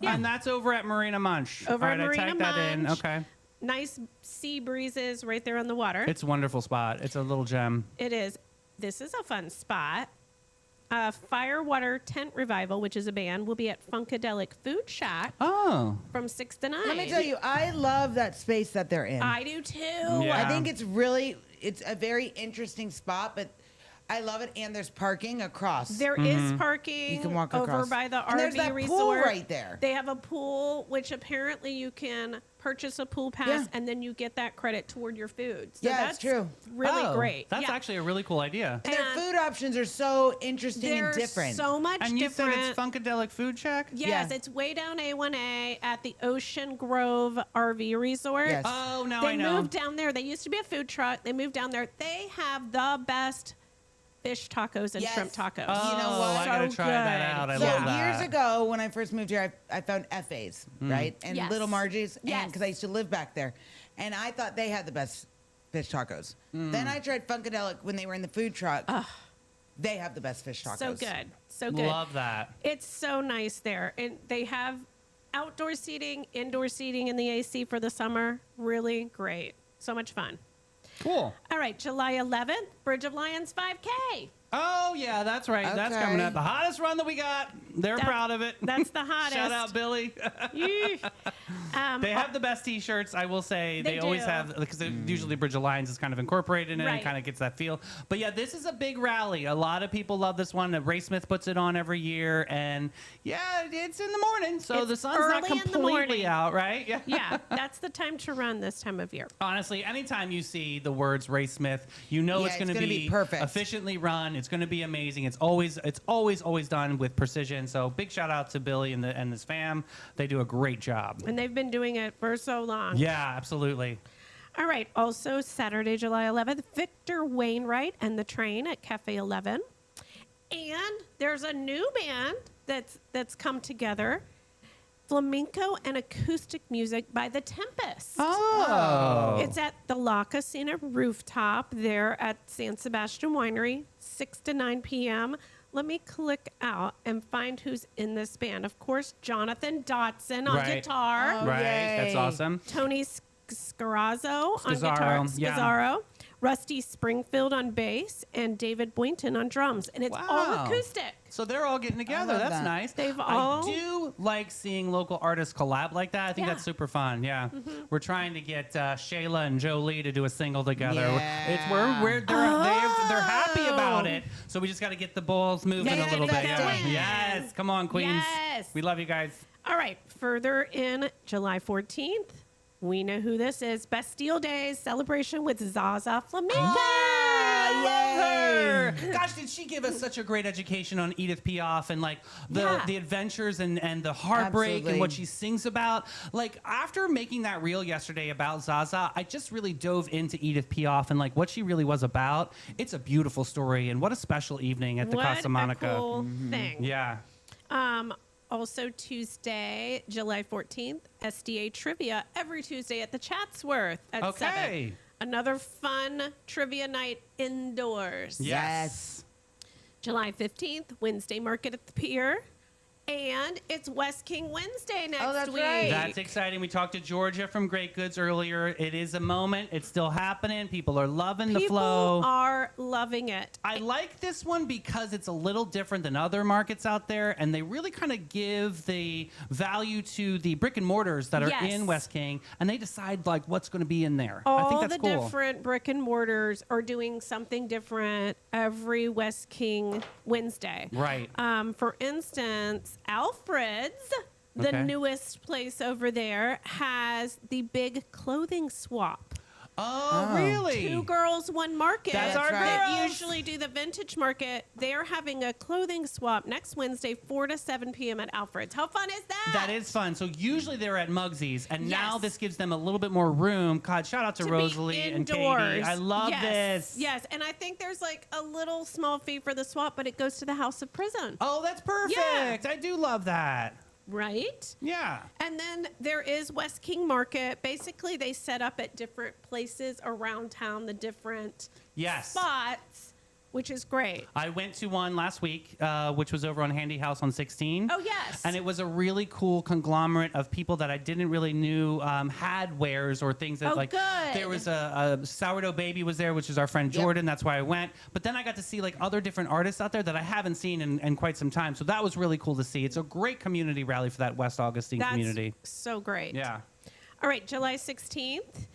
Speaker 1: And that's over at Marina Munch.
Speaker 5: Over
Speaker 1: All
Speaker 5: at
Speaker 1: right,
Speaker 5: Marina
Speaker 1: I tagged that in.
Speaker 5: Munch.
Speaker 1: Okay.
Speaker 5: Nice sea breezes right there on the water.
Speaker 1: It's a wonderful spot. It's a little gem.
Speaker 5: It is. This is a fun spot. Firewater Tent Revival, which is a band, will be at Funkadelic Food Shack
Speaker 1: Oh.
Speaker 5: from 6 to 9.
Speaker 2: Let me tell you, I love that space that they're in.
Speaker 5: I do too.
Speaker 1: Yeah.
Speaker 2: I think it's a very interesting spot, but I love it. And there's parking across.
Speaker 5: There is parking
Speaker 2: You can walk
Speaker 5: over
Speaker 2: across.
Speaker 5: by the
Speaker 2: And there's
Speaker 5: RV
Speaker 2: that
Speaker 5: resort.
Speaker 2: pool right there.
Speaker 5: They have a pool, which apparently you can purchase a pool pass,
Speaker 2: Yeah.
Speaker 5: and then you get that credit toward your food. So
Speaker 2: Yeah,
Speaker 5: that's
Speaker 2: it's true.
Speaker 5: Really
Speaker 1: Oh,
Speaker 5: great.
Speaker 1: That's
Speaker 5: Yeah.
Speaker 1: actually a really cool idea.
Speaker 2: And their
Speaker 5: and
Speaker 2: food options are so interesting
Speaker 5: They're
Speaker 2: and different.
Speaker 5: so much
Speaker 1: And you
Speaker 5: different.
Speaker 1: said it's Funkadelic Food Shack?
Speaker 5: Yes,
Speaker 2: Yeah.
Speaker 5: it's way down A1A at the Ocean Grove RV Resort.
Speaker 2: Yes.
Speaker 1: Oh, now
Speaker 5: They
Speaker 1: I know.
Speaker 5: moved down there. They used to be a food truck. They moved down there. They have the best fish tacos and
Speaker 2: Yes.
Speaker 5: shrimp tacos.
Speaker 1: Oh,
Speaker 2: You know what?
Speaker 1: I gotta
Speaker 5: So
Speaker 1: try that
Speaker 5: good.
Speaker 1: out. I
Speaker 2: So
Speaker 1: love that.
Speaker 2: years ago, when I first moved here, I found FA's, right? And
Speaker 5: Yes.
Speaker 2: Little Margie's,
Speaker 5: Yes.
Speaker 2: because I used to live back there. And I thought they had the best fish tacos. Then I tried Funkadelic when they were in the food truck. They have the best fish tacos.
Speaker 5: So good. So good.
Speaker 1: Love that.
Speaker 5: It's so nice there. And they have outdoor seating, indoor seating in the AC for the summer. Really great. So much fun.
Speaker 1: Cool.
Speaker 5: All right, July 11th, Bridge of Lions 5K.
Speaker 1: Oh, yeah, that's right. That's coming
Speaker 2: Okay.
Speaker 1: up. The hottest run that we got. They're
Speaker 5: That-
Speaker 1: proud of it.
Speaker 5: That's the hottest.
Speaker 1: Shout out, Billy.
Speaker 5: Yeesh.
Speaker 1: They have the best T-shirts, I will say.
Speaker 5: They
Speaker 1: They always
Speaker 5: do.
Speaker 1: have, because usually Bridge of Lions is kind of incorporated in it and
Speaker 5: Right.
Speaker 1: kind of gets that feel. But yeah, this is a big rally. A lot of people love this one. Ray Smith puts it on every year, and yeah, it's in the morning, so
Speaker 5: It's
Speaker 1: the sun's not
Speaker 5: early in the
Speaker 1: completely
Speaker 5: morning.
Speaker 1: out, right? Yeah.
Speaker 5: Yeah, that's the time to run this time of year.
Speaker 1: Honestly, anytime you see the words Ray Smith, you know
Speaker 2: Yeah,
Speaker 1: it's going
Speaker 2: it's
Speaker 1: to
Speaker 2: gonna be perfect.
Speaker 1: efficiently run. It's going to be amazing. It's always done with precision. So big shout out to Billy and his fam. They do a great job.
Speaker 5: And they've been doing it for so long.
Speaker 1: Yeah, absolutely.
Speaker 5: All right. Also, Saturday, July 11th, Victor Wainwright and the Train at Cafe 11. And there's a new band that's come together. Flamenco and acoustic music by The Tempest.
Speaker 1: Oh.
Speaker 5: It's at the La Casina rooftop there at San Sebastian Winery, 6 to 9 p.m. Let me click out and find who's in this band. Of course, Jonathan Dotson on
Speaker 1: Right.
Speaker 5: guitar.
Speaker 2: Oh,
Speaker 1: Right.
Speaker 2: yay.
Speaker 1: That's awesome.
Speaker 5: Tony Scarazzo on guitar,
Speaker 1: Scazzaro, yeah.
Speaker 5: Scazzaro, Rusty Springfield on bass, and David Boynton on drums. And it's all
Speaker 1: Wow.
Speaker 5: acoustic.
Speaker 1: So they're all getting together.
Speaker 2: love
Speaker 1: That's
Speaker 2: that.
Speaker 1: nice.
Speaker 5: They've
Speaker 1: I
Speaker 5: all-
Speaker 1: do like seeing local artists collab like that. I think
Speaker 5: Yeah.
Speaker 1: that's super fun. Yeah, we're trying to get Shayla and Jolie to do a single together.
Speaker 2: Yeah.
Speaker 1: It's they're happy about it. So we just got to get the balls moving
Speaker 5: Yeah,
Speaker 1: a little
Speaker 5: get
Speaker 1: bit.
Speaker 5: that
Speaker 1: Yeah.
Speaker 5: win.
Speaker 1: Yes, come on, Queens.
Speaker 5: Yes.
Speaker 1: We love you guys.
Speaker 5: All right, further in July 14th, we know who this is. Bastille Days celebration with Zaza Flamenco.
Speaker 1: I love her.
Speaker 2: Yay.
Speaker 1: Gosh, did she give us such a great education on Edith Piaf and like
Speaker 5: Yeah.
Speaker 1: the adventures and the heartbreak and what
Speaker 2: Absolutely.
Speaker 1: she sings about. Like after making that reel yesterday about Zaza, I just really dove into Edith Piaf and like what she really was about. It's a beautiful story and what a special evening at the
Speaker 5: What
Speaker 1: Casa Monica.
Speaker 5: a cool thing.
Speaker 1: Yeah.
Speaker 5: Also Tuesday, July 14th, SDA Trivia every Tuesday at the Chatsworth at 7.
Speaker 1: Okay.
Speaker 5: Another fun trivia night indoors.
Speaker 1: Yes.
Speaker 5: July 15th, Wednesday Market at the Pier. And it's West King Wednesday next
Speaker 2: that's
Speaker 5: week.
Speaker 2: right.
Speaker 1: That's exciting. We talked to Georgia from Great Goods earlier. It is a moment. It's still happening. People are loving the flow.
Speaker 5: People are loving it.
Speaker 1: I like this one because it's a little different than other markets out there, and they really kind of give the value to the brick and mortars that are
Speaker 5: Yes.
Speaker 1: in West King, and they decide like what's going to be in there. I
Speaker 5: All
Speaker 1: think that's
Speaker 5: the
Speaker 1: cool.
Speaker 5: different brick and mortars are doing something different every West King Wednesday.
Speaker 1: Right.
Speaker 5: For instance, Alfred's, the
Speaker 1: Okay.
Speaker 5: newest place over there, has the big clothing swap.
Speaker 1: Oh, really?
Speaker 5: 2 girls, 1 market.
Speaker 1: That's our
Speaker 5: that
Speaker 1: girls.
Speaker 5: usually do the vintage market. They're having a clothing swap next Wednesday, 4 to 7 p.m. at Alfred's. How fun is that?
Speaker 1: That is fun. So usually they're at Mugsy's, and now
Speaker 5: Yes.
Speaker 1: this gives them a little bit more room. God, shout out to
Speaker 5: be
Speaker 1: Rosalie and Katie.
Speaker 5: indoors.
Speaker 1: I love
Speaker 5: Yes.
Speaker 1: this.
Speaker 5: Yes, and I think there's like a little small fee for the swap, but it goes to the House of Prison.
Speaker 1: Oh, that's perfect. I do love that.
Speaker 5: Right?
Speaker 1: Yeah.
Speaker 5: And then there is West King Market. Basically, they set up at different places around town, the different
Speaker 1: Yes.
Speaker 5: spots, which is great.
Speaker 1: I went to one last week, which was over on Handy House on 16.
Speaker 5: Oh, yes.
Speaker 1: And it was a really cool conglomerate of people that I didn't really knew had wares or things that
Speaker 5: Oh,
Speaker 1: like.
Speaker 5: good.
Speaker 1: There was a sourdough baby was there, which is our friend Jordan. That's why I went. But then I got to see like other different artists out there that I haven't seen in quite some time. So that was really cool to see. It's a great community rally for that West Augustine
Speaker 5: That's
Speaker 1: community.
Speaker 5: so great.
Speaker 1: Yeah.
Speaker 5: All right, July 16th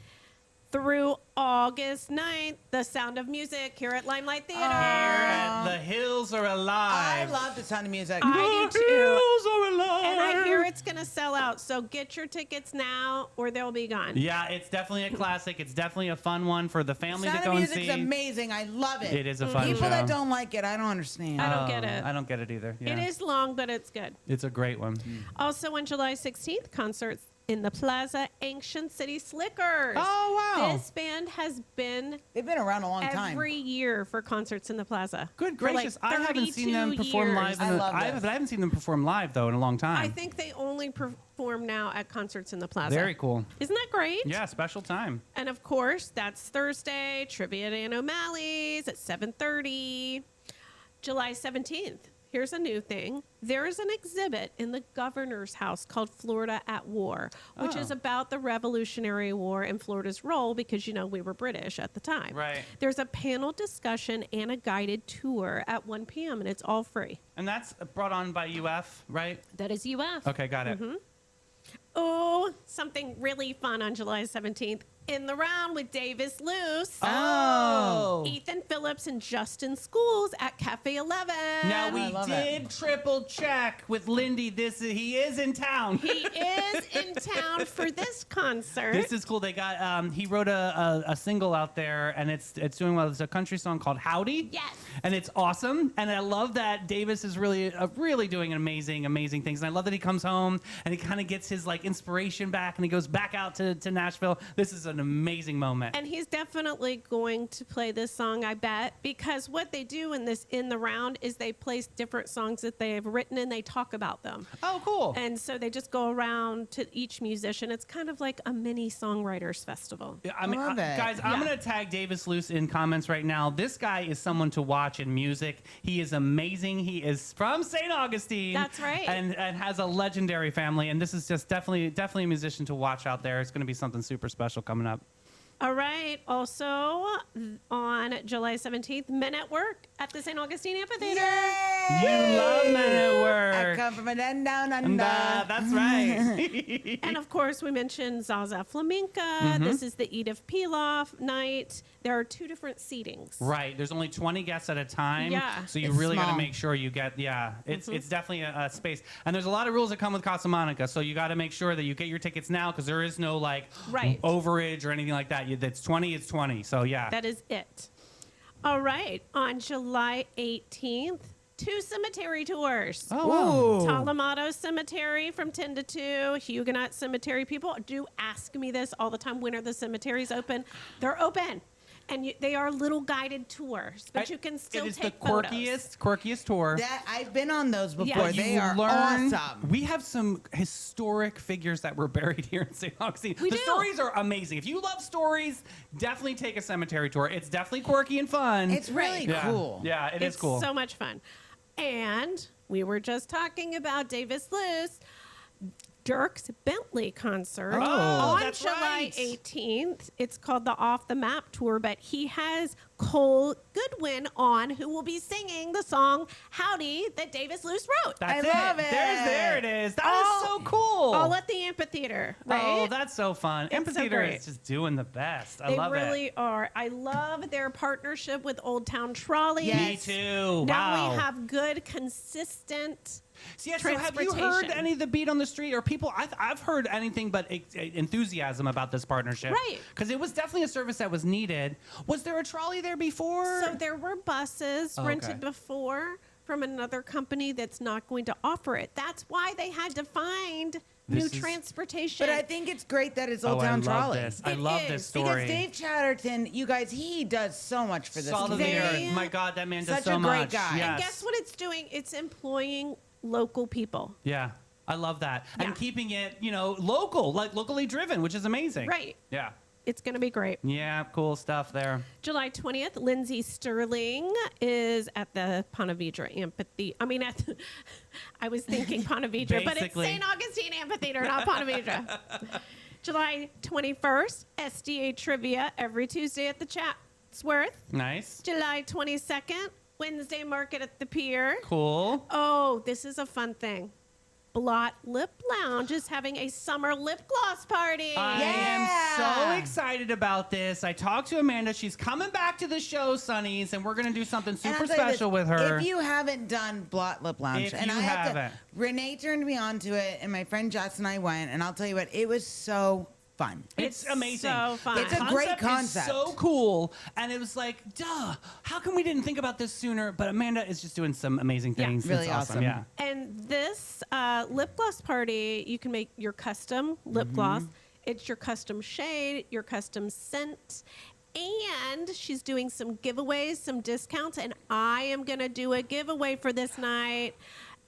Speaker 5: through August 9th, The Sound of Music here at Limelight Theater.
Speaker 1: Here at The Hills Are
Speaker 2: I
Speaker 1: Alive.
Speaker 2: love the sound of music.
Speaker 5: I do
Speaker 1: The
Speaker 5: too.
Speaker 1: Hills Are Alive.
Speaker 5: And I hear it's going to sell out, so get your tickets now or they'll be gone.
Speaker 1: Yeah, it's definitely a classic. It's definitely a fun one for the family
Speaker 2: Sound
Speaker 1: to
Speaker 2: of
Speaker 1: go and
Speaker 2: music's
Speaker 1: see.
Speaker 2: amazing. I love it.
Speaker 1: It is a fun
Speaker 2: People
Speaker 1: show.
Speaker 2: that don't like it, I don't understand.
Speaker 5: I don't get it.
Speaker 1: I don't get it either. Yeah.
Speaker 5: It is long, but it's good.
Speaker 1: It's a great one.
Speaker 5: Also on July 16th, concerts in the Plaza, Ancient City Slickers.
Speaker 1: Oh, wow.
Speaker 5: This band has been
Speaker 2: They've been around a long time.
Speaker 5: every year for concerts in the Plaza.
Speaker 1: Good
Speaker 5: For, like,
Speaker 1: gracious! I haven't seen them
Speaker 5: 32
Speaker 1: perform
Speaker 5: years.
Speaker 1: live.
Speaker 2: I love this.
Speaker 1: But I haven't seen them perform live though in a long time.
Speaker 5: I think they only perform now at concerts in the Plaza.
Speaker 1: Very cool.
Speaker 5: Isn't that great?
Speaker 1: Yeah, special time.
Speaker 5: And of course, that's Thursday, Trivia at Aunt O'Malley's at 7:30. July 17th. Here's a new thing. There is an exhibit in the governor's house called Florida at War, which is about the Revolutionary War and Florida's role because, you know, we were British at the time.
Speaker 1: Right.
Speaker 5: There's a panel discussion and a guided tour at 1 p.m., and it's all free.
Speaker 1: And that's brought on by UF, right?
Speaker 5: That is UF.
Speaker 1: Okay, got it.
Speaker 5: Oh, something really fun on July 17th. In the Round with Davis Luce.
Speaker 1: Oh.
Speaker 5: Ethan Phillips and Justin Schools at Cafe 11.
Speaker 1: Now
Speaker 2: I
Speaker 1: we
Speaker 2: love
Speaker 1: did triple check with Lindy. He is in town.
Speaker 5: He is in town for this concert.
Speaker 1: This is cool. They got he wrote a single out there, and it's doing well. It's a country song called Howdy.
Speaker 5: Yes.
Speaker 1: And it's awesome. And I love that Davis is really doing amazing things. And I love that he comes home and he kind of gets his like inspiration back, and he goes back out to Nashville. This is an amazing moment.
Speaker 5: And he's definitely going to play this song, I bet, because what they do in this In the Round is they place different songs that they have written and they talk about them.
Speaker 1: Oh, cool.
Speaker 5: And so they just go around to each musician. It's kind of like a mini songwriters festival.
Speaker 1: Yeah, I mean,
Speaker 2: Love it.
Speaker 1: guys, I'm
Speaker 5: Yeah.
Speaker 1: going to tag Davis Luce in comments right now. This guy is someone to watch in music. He is amazing. He is from St. Augustine.
Speaker 5: That's right.
Speaker 1: And has a legendary family. And this is just definitely a musician to watch out there. It's going to be something super special coming up.
Speaker 5: All right. Also, on July 17th, Men at Work at the St. Augustine Amphitheater.
Speaker 1: You love Men at
Speaker 2: I
Speaker 1: Work.
Speaker 2: come from a den down under.
Speaker 1: And, that's right.
Speaker 5: And of course, we mentioned Zaza Flamenca.
Speaker 1: Mm-hmm.
Speaker 5: This is the Edith Piaf night. There are 2 different seatings.
Speaker 1: Right. There's only 20 guests at a time.
Speaker 5: Yeah.
Speaker 1: So you
Speaker 2: It's
Speaker 1: really got to
Speaker 2: small.
Speaker 1: make sure you get, it's definitely a space. And there's a lot of rules that come with Casa Monica. So you got to make sure that you get your tickets now because there is no like
Speaker 5: Right.
Speaker 1: overage or anything like that. That's 20, it's 20. So yeah.
Speaker 5: That is it. All right. On July 18th, 2 cemetery tours.
Speaker 1: Oh, wow.
Speaker 5: Talamato Cemetery from 10 to 2. Huguenot Cemetery. People do ask me this all the time. When are the cemeteries open? They're open. And they are little guided tours, but you can still
Speaker 1: It is
Speaker 5: take
Speaker 1: the
Speaker 5: photos.
Speaker 1: quirkiest tour.
Speaker 2: That I've been on those before.
Speaker 5: Yeah.
Speaker 2: They
Speaker 1: You
Speaker 2: are
Speaker 1: learn-
Speaker 2: awesome.
Speaker 1: We have some historic figures that were buried here in St. Augustine.
Speaker 5: We
Speaker 1: The
Speaker 5: do.
Speaker 1: stories are amazing. If you love stories, definitely take a cemetery tour. It's definitely quirky and fun.
Speaker 2: It's really
Speaker 1: yeah.
Speaker 2: cool.
Speaker 1: Yeah,
Speaker 5: It's
Speaker 1: is cool.
Speaker 5: so much fun. And we were just talking about Davis Luce. Dirk's Bentley concert on
Speaker 1: that's
Speaker 5: July
Speaker 1: right.
Speaker 5: 18th. It's called the Off the Map Tour, but he has Cole Goodwin on, who will be singing the song Howdy that Davis Luce wrote.
Speaker 1: That's
Speaker 2: I love it.
Speaker 1: There it is. That is so cool.
Speaker 5: All at the amphitheater, right?
Speaker 1: Oh, that's so fun.
Speaker 5: so
Speaker 1: Amphitheater
Speaker 5: great.
Speaker 1: is just doing the best. I
Speaker 5: They
Speaker 1: love
Speaker 5: really
Speaker 1: it.
Speaker 5: are. I love their partnership with Old Town Trolley.
Speaker 2: Yes.
Speaker 1: Me too.
Speaker 5: Now
Speaker 1: wow.
Speaker 5: we have good, consistent
Speaker 1: Yeah, so have you heard
Speaker 5: transportation.
Speaker 1: any of the beat on the street or people? I've heard anything but enthusiasm about this partnership.
Speaker 5: Right.
Speaker 1: Because it was definitely a service that was needed. Was there a trolley there before?
Speaker 5: So there were buses
Speaker 1: Oh,
Speaker 5: rented
Speaker 1: okay.
Speaker 5: before from another company that's not going to offer it. That's why they had to find new
Speaker 1: This is-
Speaker 5: transportation.
Speaker 2: But I think it's great that it's Old
Speaker 1: I
Speaker 2: Town
Speaker 1: love
Speaker 2: Trolley.
Speaker 1: this. I
Speaker 5: It
Speaker 1: love
Speaker 5: is,
Speaker 1: this
Speaker 2: Because
Speaker 1: story.
Speaker 2: Dave Chatterton, you guys, he does so much for this
Speaker 1: Salt of the
Speaker 2: community.
Speaker 1: earth. My God, that man does
Speaker 2: Such
Speaker 1: so
Speaker 2: a great
Speaker 1: much.
Speaker 2: guy.
Speaker 1: Yes.
Speaker 5: And guess what it's doing? It's employing local people.
Speaker 1: Yeah. I love that.
Speaker 5: Yeah.
Speaker 1: And keeping it, local, like locally driven, which is amazing.
Speaker 5: Right.
Speaker 1: Yeah.
Speaker 5: It's going to be great.
Speaker 1: Yeah, cool stuff there.
Speaker 5: July 20th, Lindsay Sterling is at the Ponte Vedra Amphitheater. I was thinking Ponte Vedra, but it's
Speaker 1: Basically.
Speaker 5: St. Augustine Amphitheater, not Ponte Vedra. July 21st, SDA Trivia every Tuesday at the Chatsworth.
Speaker 1: Nice.
Speaker 5: July 22nd, Wednesday Market at the Pier.
Speaker 1: Cool.
Speaker 5: Oh, this is a fun thing. Blot Lip Lounge is having a summer lip gloss party.
Speaker 1: I am so excited about this. I talked to Amanda. She's coming back to the show, Sonnies, and we're going to do something
Speaker 2: And
Speaker 1: super
Speaker 2: I'll tell you
Speaker 1: special
Speaker 2: this,
Speaker 1: with her.
Speaker 2: If you haven't done Blot Lip Lounge,
Speaker 1: If
Speaker 2: and
Speaker 1: you
Speaker 2: I have
Speaker 1: haven't.
Speaker 2: to, Renee turned me on to it, and my friend Jess and I went, and I'll tell you what, it was so fun.
Speaker 1: It's
Speaker 5: It's
Speaker 1: amazing.
Speaker 5: so fun.
Speaker 2: It's a great
Speaker 1: Is
Speaker 2: concept.
Speaker 1: so cool. And it was like, duh, how come we didn't think about this sooner? But Amanda is just doing some amazing
Speaker 5: Yeah.
Speaker 1: things.
Speaker 2: Really
Speaker 1: It's awesome.
Speaker 2: awesome.
Speaker 1: Yeah.
Speaker 5: And this lip gloss party, you can make your custom lip
Speaker 1: Mm-hmm.
Speaker 5: gloss. It's your custom shade, your custom scent. And she's doing some giveaways, some discounts. And I am going to do a giveaway for this night.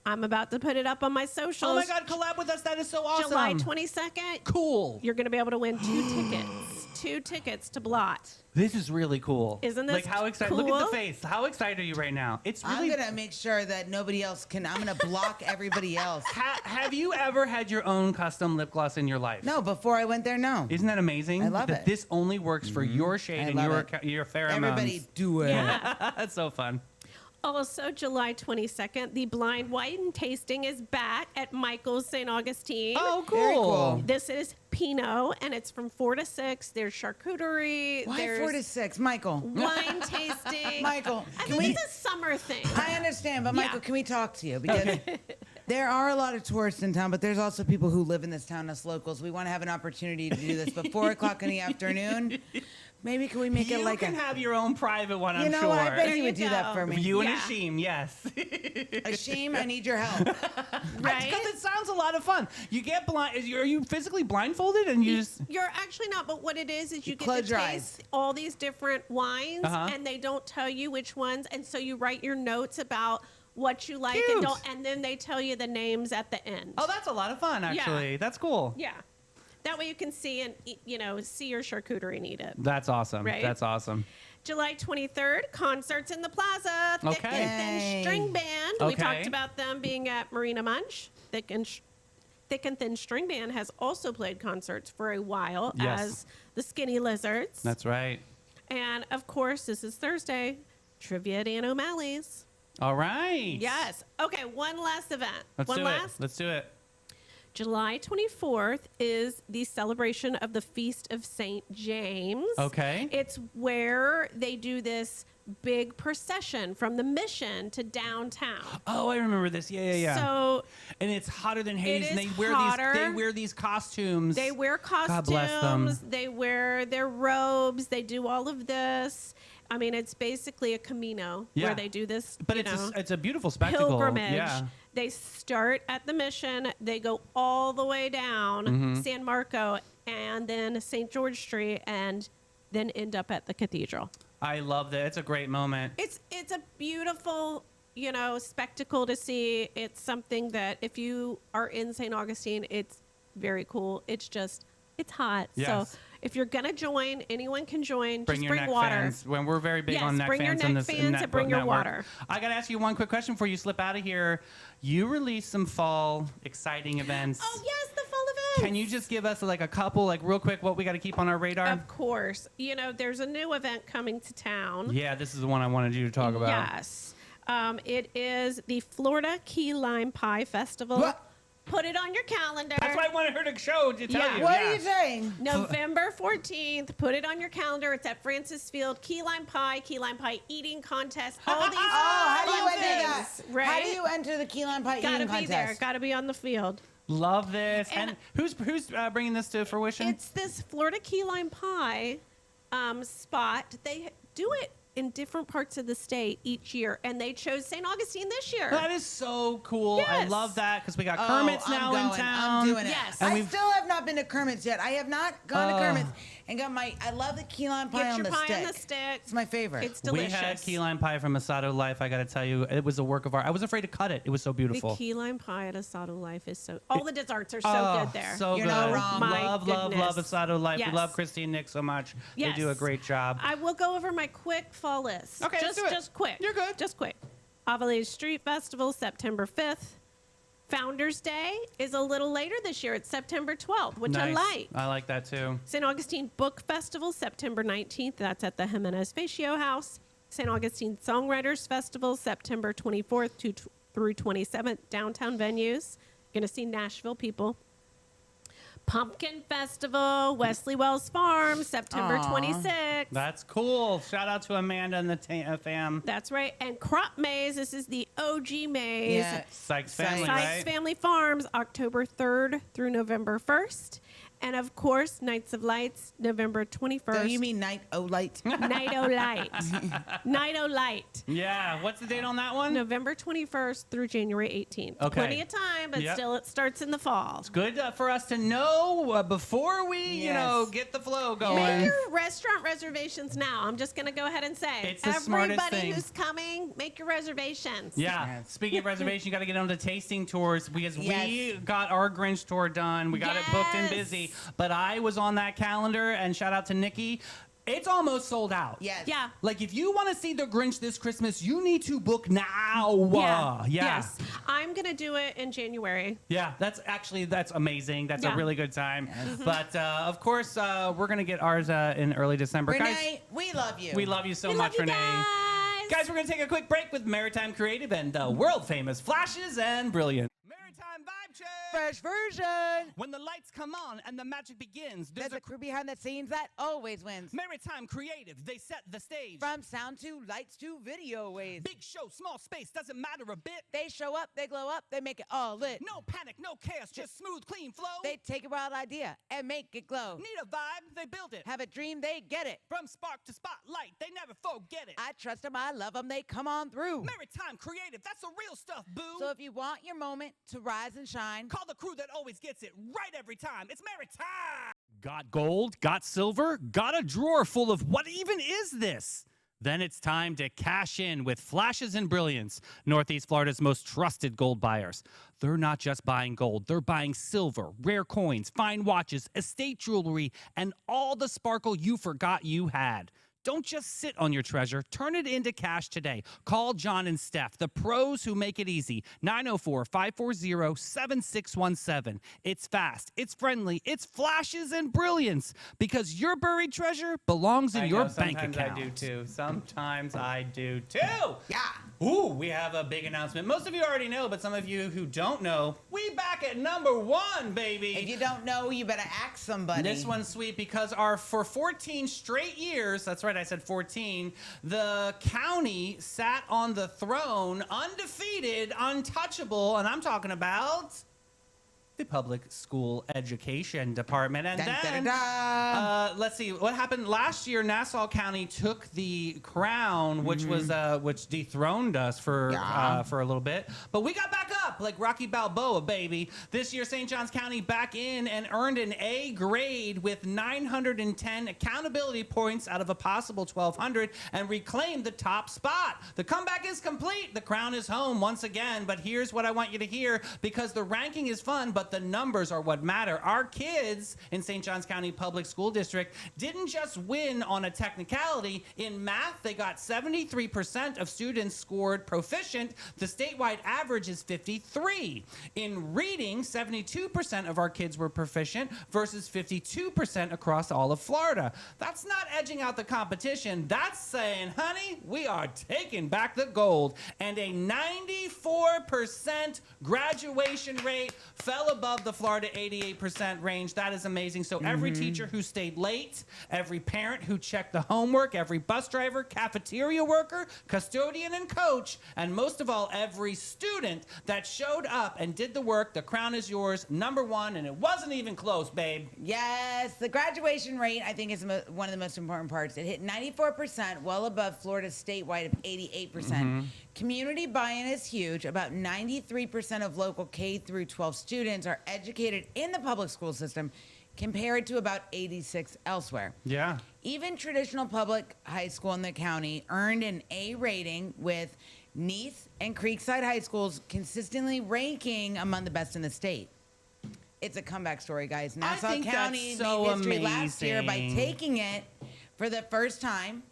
Speaker 5: I'm about to put it up on my socials.
Speaker 1: Oh my God, collab with us. That is so awesome.
Speaker 5: July 22nd.
Speaker 1: Cool.
Speaker 5: You're going to be able to win 2 tickets. 2 tickets to Blot.
Speaker 1: This is really cool.
Speaker 5: Isn't this
Speaker 1: like how excited? Look at
Speaker 5: cool?
Speaker 1: the face. How excited are you right now? It's really.
Speaker 2: I'm going to make sure that nobody else can, I'm going to block everybody else.
Speaker 1: Have you ever had your own custom lip gloss in your life?
Speaker 2: No, before I went there, no.
Speaker 1: Isn't that amazing?
Speaker 2: I love
Speaker 1: that
Speaker 2: it.
Speaker 1: This only works for your shade
Speaker 2: I
Speaker 1: and
Speaker 2: love
Speaker 1: your
Speaker 2: it.
Speaker 1: your pheromones.
Speaker 2: Everybody do it.
Speaker 5: Yeah.
Speaker 1: That's so fun.
Speaker 5: Also, July 22nd, the blind wine tasting is back at Michael's St. Augustine.
Speaker 1: Oh, cool.
Speaker 2: Very cool.
Speaker 5: This is Pinot, and it's from 4 to 6. There's charcuterie.
Speaker 2: Why
Speaker 5: there's
Speaker 2: 4 to 6? Michael.
Speaker 5: wine tasting.
Speaker 2: Michael,
Speaker 5: I
Speaker 2: can
Speaker 5: think
Speaker 2: we?
Speaker 5: it's a summer thing.
Speaker 2: I understand, but Michael,
Speaker 5: Yeah.
Speaker 2: can we talk to you? Because there are a lot of tourists in town, but there's also people who live in this town as locals. We want to have an opportunity to do this, but 4 o'clock in the afternoon, maybe can we make it
Speaker 1: You
Speaker 2: like
Speaker 1: can have your own private one,
Speaker 2: you
Speaker 1: I'm
Speaker 2: know
Speaker 1: sure.
Speaker 2: what? I bet
Speaker 5: There
Speaker 2: he
Speaker 5: you
Speaker 2: would do that
Speaker 5: go.
Speaker 2: for me.
Speaker 1: You and
Speaker 5: Yeah.
Speaker 1: Ashim, yes.
Speaker 2: Ashim, I need your help.
Speaker 5: Right?
Speaker 1: Because it sounds a lot of fun. You get blind. Are you physically blindfolded and you just?
Speaker 5: You're actually not, but what it is you get
Speaker 2: close
Speaker 5: to
Speaker 2: your
Speaker 5: taste all these different wines,
Speaker 1: Uh-huh.
Speaker 5: and they don't tell you which ones, and so you write your notes about what you like
Speaker 1: Cute.
Speaker 5: and don't, and then they tell you the names at the end.
Speaker 1: Oh, that's a lot of fun, actually. That's cool.
Speaker 5: Yeah. That way you can see and see your charcuterie needed.
Speaker 1: That's awesome.
Speaker 5: Right?
Speaker 1: That's awesome.
Speaker 5: July 23rd, concerts in the plaza. Thick
Speaker 1: Okay.
Speaker 5: and Thin
Speaker 2: Yay.
Speaker 5: String Band. We
Speaker 1: Okay.
Speaker 5: talked about them being at Marina Munch. Thick and Thin String Band has also played concerts for a while
Speaker 1: Yes.
Speaker 5: as the Skinny Lizards.
Speaker 1: That's right.
Speaker 5: And of course, this is Thursday. Trivia at Ann O'Malley's.
Speaker 1: All right.
Speaker 5: Yes. Okay, one last event.
Speaker 1: Let's
Speaker 5: one
Speaker 1: do
Speaker 5: last.
Speaker 1: it. Let's do it.
Speaker 5: July 24th is the celebration of the Feast of St. James.
Speaker 1: Okay.
Speaker 5: It's where they do this big procession from the Mission to downtown.
Speaker 1: Oh, I remember this. Yeah.
Speaker 5: So
Speaker 1: And it's hotter than Hades.
Speaker 5: It
Speaker 1: And
Speaker 5: is
Speaker 1: they wear
Speaker 5: hotter.
Speaker 1: these costumes.
Speaker 5: they wear
Speaker 1: God bless them.
Speaker 5: costumes, they wear their robes, they do all of this. I mean, it's basically a Camino
Speaker 1: Yeah.
Speaker 5: where they do this,
Speaker 1: But
Speaker 5: you
Speaker 1: it's
Speaker 5: know,
Speaker 1: it's a beautiful spectacle.
Speaker 5: pilgrimage.
Speaker 1: Yeah.
Speaker 5: They start at the Mission, they go all the way down
Speaker 1: Mm-hmm.
Speaker 5: San Marco and then St. George Street and then end up at the cathedral.
Speaker 1: I love that. It's a great moment.
Speaker 5: It's a beautiful, spectacle to see. It's something that if you are in St. Augustine, it's very cool. It's hot.
Speaker 1: Yes.
Speaker 5: So If you're gonna join, anyone can join.
Speaker 1: Bring
Speaker 5: Just
Speaker 1: your
Speaker 5: bring
Speaker 1: neck
Speaker 5: water.
Speaker 1: fans. When we're very big
Speaker 5: Yes,
Speaker 1: on neck
Speaker 5: bring your
Speaker 1: fans
Speaker 5: neck
Speaker 1: in this
Speaker 5: fans and bring your
Speaker 1: network.
Speaker 5: water.
Speaker 1: I got to ask you one quick question before you slip out of here. You released some fall exciting events.
Speaker 5: Oh yes, the fall events.
Speaker 1: Can you just give us like a couple, like real quick, what we got to keep on our radar?
Speaker 5: Of course. You know, there's a new event coming to town.
Speaker 1: Yeah, this is the one I wanted you to talk about.
Speaker 5: Yes. It is the Florida Key Lime Pie Festival.
Speaker 2: What?
Speaker 5: Put it on your calendar.
Speaker 1: That's why I wanted her to show to tell
Speaker 5: Yeah.
Speaker 1: you.
Speaker 2: What
Speaker 1: yeah.
Speaker 2: are you saying?
Speaker 5: November 14th. Put it on your calendar. It's at Francis Field. Key lime pie eating contest. All these
Speaker 2: How do you
Speaker 5: fun
Speaker 2: enter that?
Speaker 5: things, right?
Speaker 2: How do you enter the key lime pie
Speaker 5: Gotta
Speaker 2: eating
Speaker 5: be there.
Speaker 2: contest?
Speaker 5: Gotta be on the field.
Speaker 1: Love this.
Speaker 5: And-
Speaker 1: And who's bringing this to fruition?
Speaker 5: It's this Florida Key Lime Pie spot. They do it in different parts of the state each year, and they chose St. Augustine this year.
Speaker 1: That is so cool. I
Speaker 5: Yes.
Speaker 1: love that because we got
Speaker 2: Oh,
Speaker 1: Kermit's
Speaker 2: I'm
Speaker 1: now
Speaker 2: going.
Speaker 1: in town.
Speaker 2: I'm doing it.
Speaker 5: Yes.
Speaker 1: And
Speaker 2: I
Speaker 1: we've-
Speaker 2: still have not been to Kermit's yet. I have not gone to Kermit's and got my. I love the key lime pie
Speaker 5: Get
Speaker 2: on
Speaker 5: your
Speaker 2: the
Speaker 5: pie
Speaker 2: stick.
Speaker 5: on the stick.
Speaker 2: It's my favorite.
Speaker 5: It's delicious.
Speaker 1: We had key lime pie from Asado Life. I got to tell you, it was a work of art. I was afraid to cut it. It was so
Speaker 5: The
Speaker 1: beautiful.
Speaker 5: key lime pie at Asado Life is so. All the desserts are so
Speaker 1: Oh,
Speaker 5: good there.
Speaker 1: So
Speaker 2: You're
Speaker 1: good.
Speaker 2: not wrong.
Speaker 5: My
Speaker 1: Love, love, love
Speaker 5: goodness.
Speaker 1: Asado Life.
Speaker 5: Yes.
Speaker 1: We love Christy and Nick so much.
Speaker 5: Yes.
Speaker 1: They do a great job.
Speaker 5: I will go over my quick fall list.
Speaker 1: Okay, let's
Speaker 5: just,
Speaker 1: do it.
Speaker 5: Just quick.
Speaker 1: You're good.
Speaker 5: Just quick. Avalade Street Festival, September 5th. Founders Day is a little later this year. It's September 12th, which I
Speaker 1: Nice.
Speaker 5: like.
Speaker 1: I like that too.
Speaker 5: St. Augustine Book Festival, September 19th. That's at the Jimenez Facio House. St. Augustine Songwriters Festival, September 24th through 27th, downtown venues. You're going to see Nashville people. Pumpkin Festival, Wesley Wells Farm, September 26th.
Speaker 1: That's cool. Shout out to Amanda and the fam.
Speaker 5: That's right. And Crop Maze, this is the OG maze.
Speaker 2: Yeah.
Speaker 1: Sykes family,
Speaker 2: Sykes.
Speaker 5: Sykes
Speaker 1: right?
Speaker 5: Family Farms, October 3rd through November 1st. And of course, Nights of Lights, November 21st.
Speaker 2: So you mean night o light?
Speaker 5: Night O Light. Night O Light.
Speaker 1: Yeah. What's the date on that one?
Speaker 5: November 21st through January 18th.
Speaker 1: Okay.
Speaker 5: Plenty of time, but
Speaker 1: Yep.
Speaker 5: still it starts in the fall.
Speaker 1: Good for us to know before we,
Speaker 2: Yes.
Speaker 1: get the flow going.
Speaker 5: Make your restaurant reservations now. I'm just going to go ahead and say,
Speaker 1: It's the smartest
Speaker 5: everybody
Speaker 1: thing.
Speaker 5: who's coming, make your reservations.
Speaker 1: Yeah.
Speaker 2: Yes.
Speaker 1: Speaking of reservation, you got to get on the tasting tours because we
Speaker 2: Yes.
Speaker 1: got our Grinch tour done. We got it booked and
Speaker 5: Yes.
Speaker 1: busy. But I was on that calendar, and shout out to Nikki. It's almost sold out.
Speaker 2: Yes.
Speaker 5: Yeah.
Speaker 1: Like if you want to see the Grinch this Christmas, you need to book now.
Speaker 5: Yeah.
Speaker 1: Yeah.
Speaker 5: Yes. I'm going to do it in January.
Speaker 1: Yeah, that's amazing. That's
Speaker 5: Yeah.
Speaker 1: a really good time. But of course, we're gonna get ours in early December.
Speaker 2: Renee,
Speaker 1: Guys,
Speaker 2: we love you.
Speaker 1: we love you so
Speaker 5: We
Speaker 1: much,
Speaker 5: love you
Speaker 1: Renee.
Speaker 5: guys.
Speaker 1: We're gonna take a quick break with Maritime Creative and the world famous Flashes and Brilliant. Maritime Vibe Check.
Speaker 2: Fresh version.
Speaker 1: When the lights come on and the magic begins,
Speaker 2: There's a crew behind the scenes that always wins.
Speaker 1: Maritime Creative. They set the stage.
Speaker 2: From sound to lights to video waves.
Speaker 1: Big show, small space, doesn't matter a bit.
Speaker 2: They show up, they glow up, they make it all lit.
Speaker 1: No panic, no chaos, just smooth, clean flow.
Speaker 2: They take a wild idea and make it glow.
Speaker 1: need a vibe, they build it.
Speaker 2: Have a dream, they get it.
Speaker 1: From spark to spotlight, they never forget it.
Speaker 2: I trust them, I love them, they come on through.
Speaker 1: Maritime Creative, that's the real stuff, boo.
Speaker 2: So if you want your moment to rise and shine,
Speaker 1: Call the crew that always gets it right every time. It's Maritime. Got gold? Got silver? Got a drawer full of what even is this? Then it's time to cash in with Flashes and Brilliance, Northeast Florida's most trusted gold buyers. They're not just buying gold, they're buying silver, rare coins, fine watches, estate jewelry, and all the sparkle you forgot you had. Don't just sit on your treasure. Turn it into cash today. Call John and Steph, the pros who make it easy. 904-540-7617. It's fast, it's friendly, it's Flashes and Brilliance. Because your buried treasure belongs in your bank account. Sometimes I do too. Sometimes I do too.
Speaker 2: yeah.
Speaker 1: Ooh, we have a big announcement. Most of you already know, but some of you who don't know, we back at #1, baby.
Speaker 2: If you don't know, you better ask somebody.
Speaker 1: This one's sweet because for 14 straight years, that's right, I said 14, the county sat on the throne, undefeated, untouchable, and I'm talking about the public school education department. And
Speaker 2: Dun,
Speaker 1: then,
Speaker 2: dun, dun.
Speaker 1: let's see, what happened last year, Nassau County took the crown, which was which dethroned us for a little bit. But we got back up like Rocky Balboa, baby. This year, St. Johns County back in and earned an A grade with 910 accountability points out of a possible 1,200 and reclaimed the top spot. The comeback is complete. The crown is home once again. But here's what I want you to hear, because the ranking is fun, but but the numbers are what matter. Our kids in St. Johns County Public School District didn't just win on a technicality. In math, they got 73% of students scored proficient. The statewide average is 53. In reading, 72% of our kids were proficient versus 52% across all of Florida. That's not edging out the competition. That's saying, honey, we are taking back the gold. And a 94% graduation rate fell above the Florida 88% range. That is amazing. So every teacher who stayed late, every parent who checked the homework, every bus driver, cafeteria worker, custodian, and coach, and most of all, every student that showed up and did the work, the crown is yours, number one, and it wasn't even close, babe.
Speaker 2: Yes, the graduation rate, I think, is one of the most important parts. It hit 94%, well above Florida's statewide of 88%. Community buy-in is huge. About 93% of local K through 12 students are educated in the public school system, compared to about 86 elsewhere.
Speaker 1: Yeah.
Speaker 2: Even traditional public high school in the county earned an A rating, with Neath and Creekside High Schools consistently ranking among the best in the state. It's a comeback story, guys. Nassau
Speaker 1: think
Speaker 2: County
Speaker 1: that's so
Speaker 2: made history last year by
Speaker 1: amazing.
Speaker 2: taking it for the first time.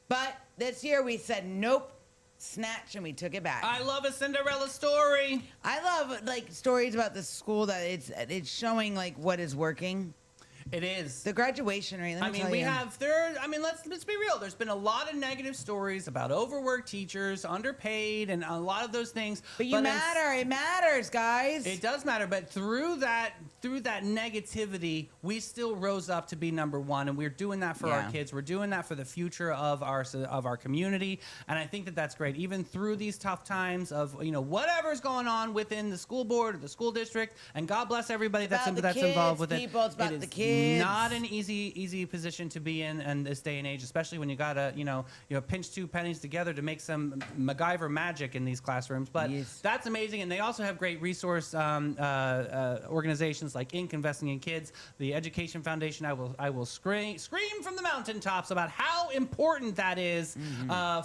Speaker 2: But this year we said, nope, snatch, and we took it back.
Speaker 1: I love a Cinderella story.
Speaker 2: I love like stories about the school that it's showing like what is working.
Speaker 1: It is.
Speaker 2: The graduation rate. Let me tell you.
Speaker 1: Let's be real. There's been a lot of negative stories about overworked teachers, underpaid, and a lot of those things.
Speaker 2: But it matters, guys.
Speaker 1: It does matter, but through that negativity, we still rose up to be number one, and we're doing that for our kids. We're doing that for the future of our community, and I think that that's great. Even through these tough times of whatever's going on within the school board or the school district, and God bless everybody that's involved with it.
Speaker 2: It's about the kids.
Speaker 1: Not an easy position to be in this day and age, especially when you gotta pinch two pennies together to make some MacGyver magic in these classrooms. But that's amazing, and they also have great resource organizations like Inc. Investing in Kids, the Education Foundation. I will scream from the mountaintops about how important that is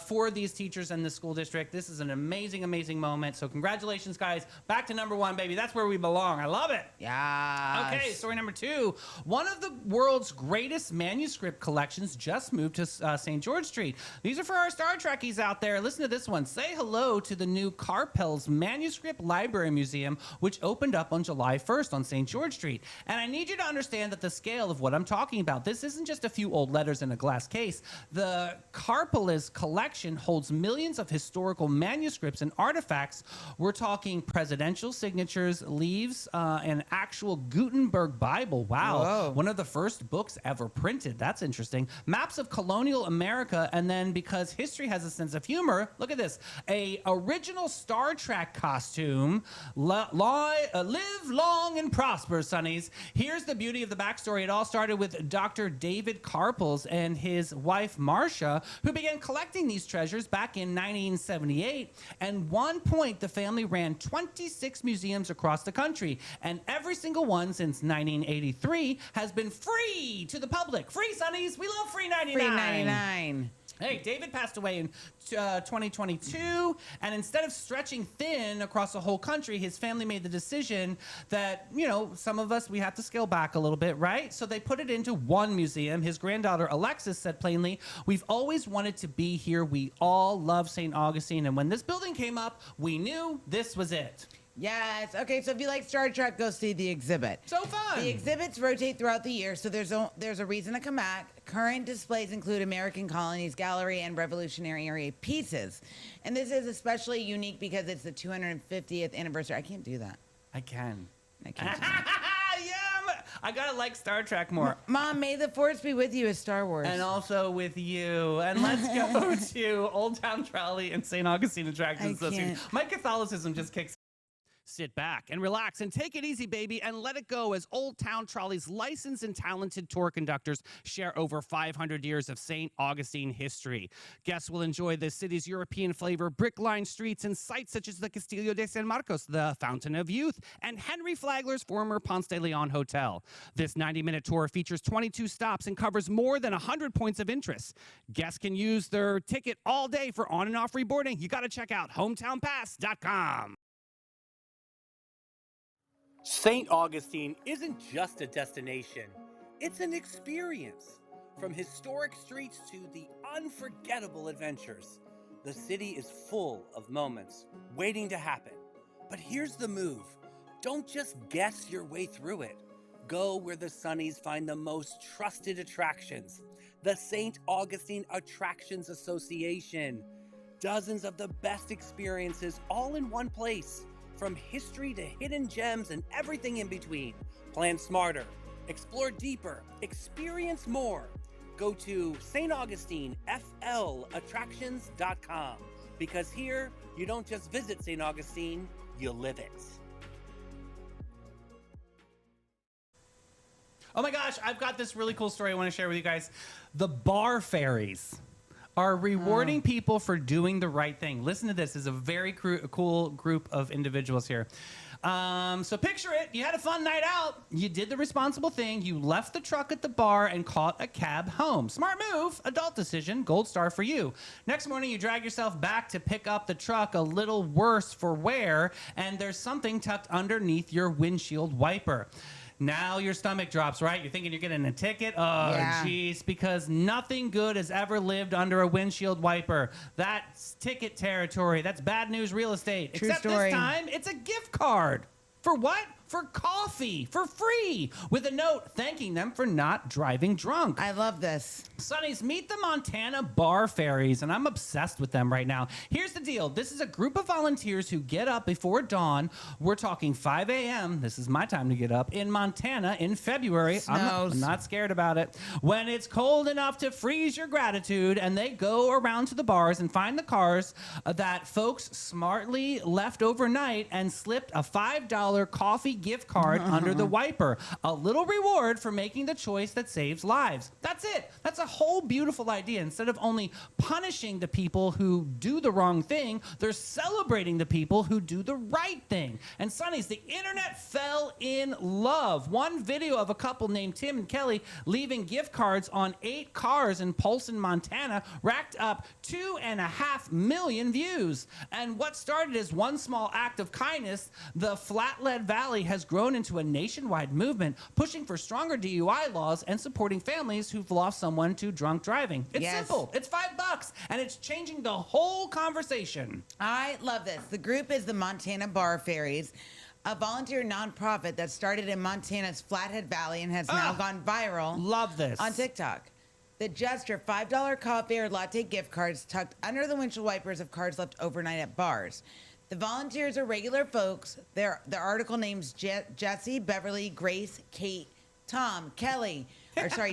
Speaker 1: for these teachers and the school district. This is an amazing moment. So congratulations, guys! Back to number one, baby. That's where we belong. I love it.
Speaker 2: Yeah.
Speaker 1: Okay, story number two. One of the world's greatest manuscript collections just moved to St. George Street. These are for our Star Trekkies out there. Listen to this one. Say hello to the new Carpel's Manuscript Library Museum, which opened up on July 1st on St. George Street. And I need you to understand that the scale of what I'm talking about, this isn't just a few old letters in a glass case. The Carpel's collection holds millions of historical manuscripts and artifacts. We're talking presidential signatures, leaves, and actual Gutenberg Bible. Wow.
Speaker 2: Whoa.
Speaker 1: One of the first books ever printed. That's interesting. Maps of colonial America, and then because history has a sense of humor, look at this. A original Star Trek costume. Live long and prosper, sonnies. Here's the beauty of the backstory. It all started with Dr. David Carpels and his wife, Marcia, who began collecting these treasures back in 1978. At one point, the family ran 26 museums across the country, and every single one since 1983 has been free to the public. Free, sonnies. We love free 99.
Speaker 2: Free 99.
Speaker 1: Hey, David passed away in 2022, and instead of stretching thin across the whole country, his family made the decision that, some of us, we have to scale back a little bit, right? So they put it into one museum. His granddaughter, Alexis, said plainly, "We've always wanted to be here. We all love St. Augustine, and when this building came up, we knew this was it."
Speaker 2: Yes. Okay, so if you like Star Trek, go see the exhibit.
Speaker 1: So fun.
Speaker 2: The exhibits rotate throughout the year, so there's a reason to come back. Current displays include American Colonies Gallery and Revolutionary Era pieces. And this is especially unique because it's the 250th anniversary. I can't do that.
Speaker 1: I can.
Speaker 2: I can't do that.
Speaker 1: Yeah, I gotta like Star Trek more.
Speaker 2: Mom, may the force be with you as Star Wars.
Speaker 1: And also with you. And let's go to Old Town Trolley and St. Augustine Attractions Association. My Catholicism just kicks. Sit back and relax and take it easy, baby, and let it go as Old Town Trolley's licensed and talented tour conductors share over 500 years of St. Augustine history. Guests will enjoy the city's European flavor, brick-lined streets, and sites such as the Castillo de San Marcos, the Fountain of Youth, and Henry Flagler's former Ponce de Leon Hotel. This 90-minute tour features 22 stops and covers more than 100 points of interest. Guests can use their ticket all day for on- and off reboarding. You got to check out hometownpass.com.
Speaker 6: St. Augustine isn't just a destination, it's an experience. From historic streets to the unforgettable adventures, the city is full of moments waiting to happen. But here's the move. Don't just guess your way through it. Go where the Sunnies find the most trusted attractions. The St. Augustine Attractions Association. Dozens of the best experiences all in one place. From history to hidden gems and everything in between. Plan smarter, explore deeper, experience more. Go to StAugustineFLAttractions.com because here you don't just visit St. Augustine, you live it.
Speaker 1: Oh my gosh, I've got this really cool story I want to share with you guys. The bar fairies are rewarding people for doing the right thing. Listen to this. This is a very cool group of individuals here. So picture it. You had a fun night out. You did the responsible thing. You left the truck at the bar and caught a cab home. Smart move. Adult decision. Gold star for you. Next morning, you drag yourself back to pick up the truck, a little worse for wear, and there's something tucked underneath your windshield wiper. Now your stomach drops, right? You're thinking you're getting a ticket? Oh, jeez, because nothing good has ever lived under a windshield wiper. That's ticket territory. That's bad news real estate.
Speaker 2: True
Speaker 1: Except
Speaker 2: story.
Speaker 1: this time, it's a gift card. For what? For coffee, for free, with a note thanking them for not driving drunk.
Speaker 2: I love this.
Speaker 1: Sonny's, meet the Montana Bar Fairies, and I'm obsessed with them right now. Here's the deal. This is a group of volunteers who get up before dawn. We're talking 5 a.m. This is my time to get up in Montana in February. I'm not scared about it. When it's cold enough to freeze your gratitude, and they go around to the bars and find the cars that folks smartly left overnight and slipped a $5 coffee gift card under the wiper. A little reward for making the choice that saves lives. That's it. That's a whole beautiful idea. Instead of only punishing the people who do the wrong thing, they're celebrating the people who do the right thing. And Sonny's, the internet fell in love. One video of a couple named Tim and Kelly leaving gift cards on 8 cars in Polson, Montana, racked up 2.5 million views. And what started as one small act of kindness, the Flathead Valley has grown into a nationwide movement pushing for stronger DUI laws and supporting families who've lost someone to drunk driving. It's simple. It's $5 and it's changing the whole conversation.
Speaker 2: I love this. The group is the Montana Bar Fairies, a volunteer nonprofit that started in Montana's Flathead Valley and has now gone viral.
Speaker 1: Love this.
Speaker 2: On TikTok. The gesture, $5 coffee or latte gift cards tucked under the windshield wipers of cars left overnight at bars. The volunteers are regular folks. The article names Jesse, Beverly, Grace, Kate, Tom, Kelly,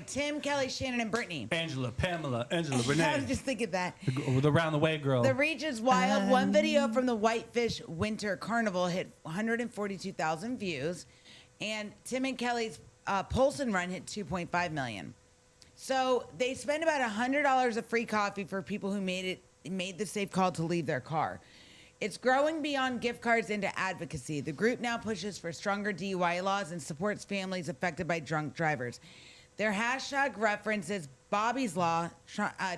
Speaker 2: Tim, Kelly, Shannon, and Brittany.
Speaker 1: Angela, Pamela, Angela, Renee.
Speaker 2: I was just thinking that.
Speaker 1: The round the way girl.
Speaker 2: The reach is wild. One video from the Whitefish Winter Carnival hit 142,000 views, and Tim and Kelly's Polson run hit 2.5 million. So they spend about $100 of free coffee for people who made the safe call to leave their car. It's growing beyond gift cards into advocacy. The group now pushes for stronger DUI laws and supports families affected by drunk drivers. Their hashtag references Bobby's Law,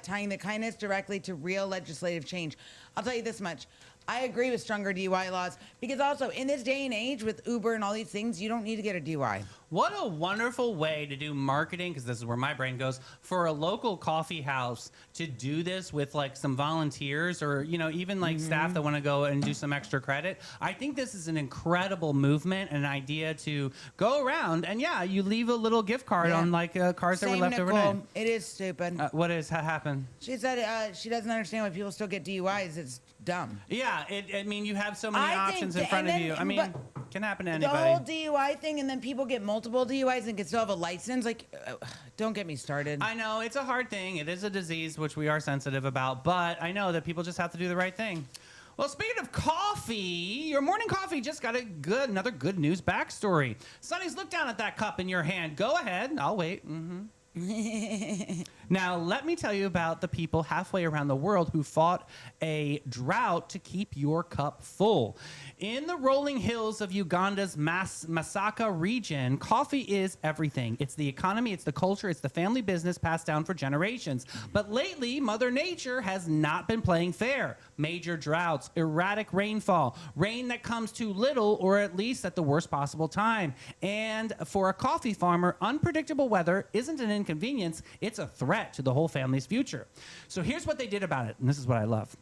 Speaker 2: tying the kindness directly to real legislative change. I'll tell you this much. I agree with stronger DUI laws because also in this day and age with Uber and all these things, you don't need to get a DUI.
Speaker 1: What a wonderful way to do marketing, because this is where my brain goes, for a local coffee house to do this with like some volunteers or, even like staff that want to go and do some extra credit. I think this is an incredible movement, an idea to go around and you leave a little gift card on like cars that were left overnight.
Speaker 2: It is stupid.
Speaker 1: What happened?
Speaker 2: She said she doesn't understand why people still get DUIs. It's dumb.
Speaker 1: Yeah, you have so many options in front of you. I mean, it can happen to anybody.
Speaker 2: The whole DUI thing, and then people get multiple DUIs and can still have a license. Like, don't get me started.
Speaker 1: I know, it's a hard thing. It is a disease, which we are sensitive about, but I know that people just have to do the right thing. Well, speaking of coffee, your morning coffee just got another good news backstory. Sonny's, look down at that cup in your hand. Go ahead. I'll wait. Now, let me tell you about the people halfway around the world who fought a drought to keep your cup full. In the rolling hills of Uganda's Masaka region, coffee is everything. It's the economy, it's the culture, it's the family business passed down for generations. But lately, Mother Nature has not been playing fair. Major droughts, erratic rainfall, rain that comes too little or at least at the worst possible time. And for a coffee farmer, unpredictable weather isn't an inconvenience, it's a threat to the whole family's future. So here's what they did about it, and this is what I love.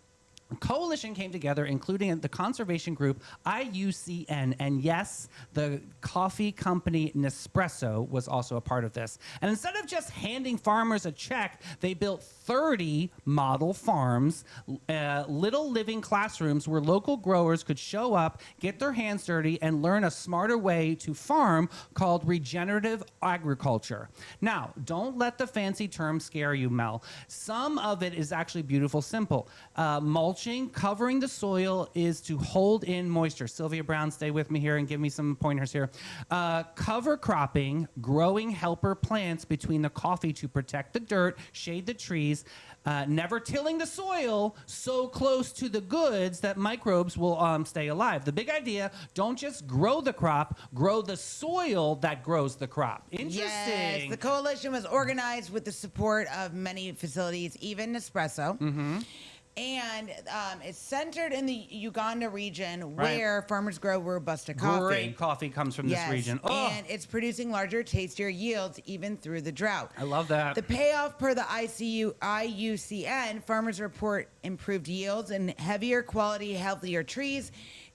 Speaker 1: A coalition came together, including the conservation group IUCN, and yes, the coffee company Nespresso was also a part of this. And instead of just handing farmers a check, they built 30 model farms, little living classrooms where local growers could show up, get their hands dirty, and learn a smarter way to farm called regenerative agriculture. Now, don't let the fancy term scare you, Mel. Some of it is actually beautiful, simple. Mulching, covering the soil, is to hold in moisture. Sylvia Brown, stay with me here and give me some pointers here. Cover cropping, growing helper plants between the coffee to protect the dirt, shade the trees, never tilling the soil so close to the goods that microbes will stay alive. The big idea, don't just grow the crop, grow the soil that grows the crop. Interesting.
Speaker 2: Yes, the coalition was organized with the support of many facilities, even Nespresso. Mm-hmm. And it's centered in the Uganda region where farmers grow Robusta coffee.
Speaker 1: Great coffee comes from this region. Oh.
Speaker 2: And it's producing larger, tastier yields even through the drought.
Speaker 1: I love that.
Speaker 2: The payoff per the IUCN, farmers report improved yields and heavier quality, healthier trees,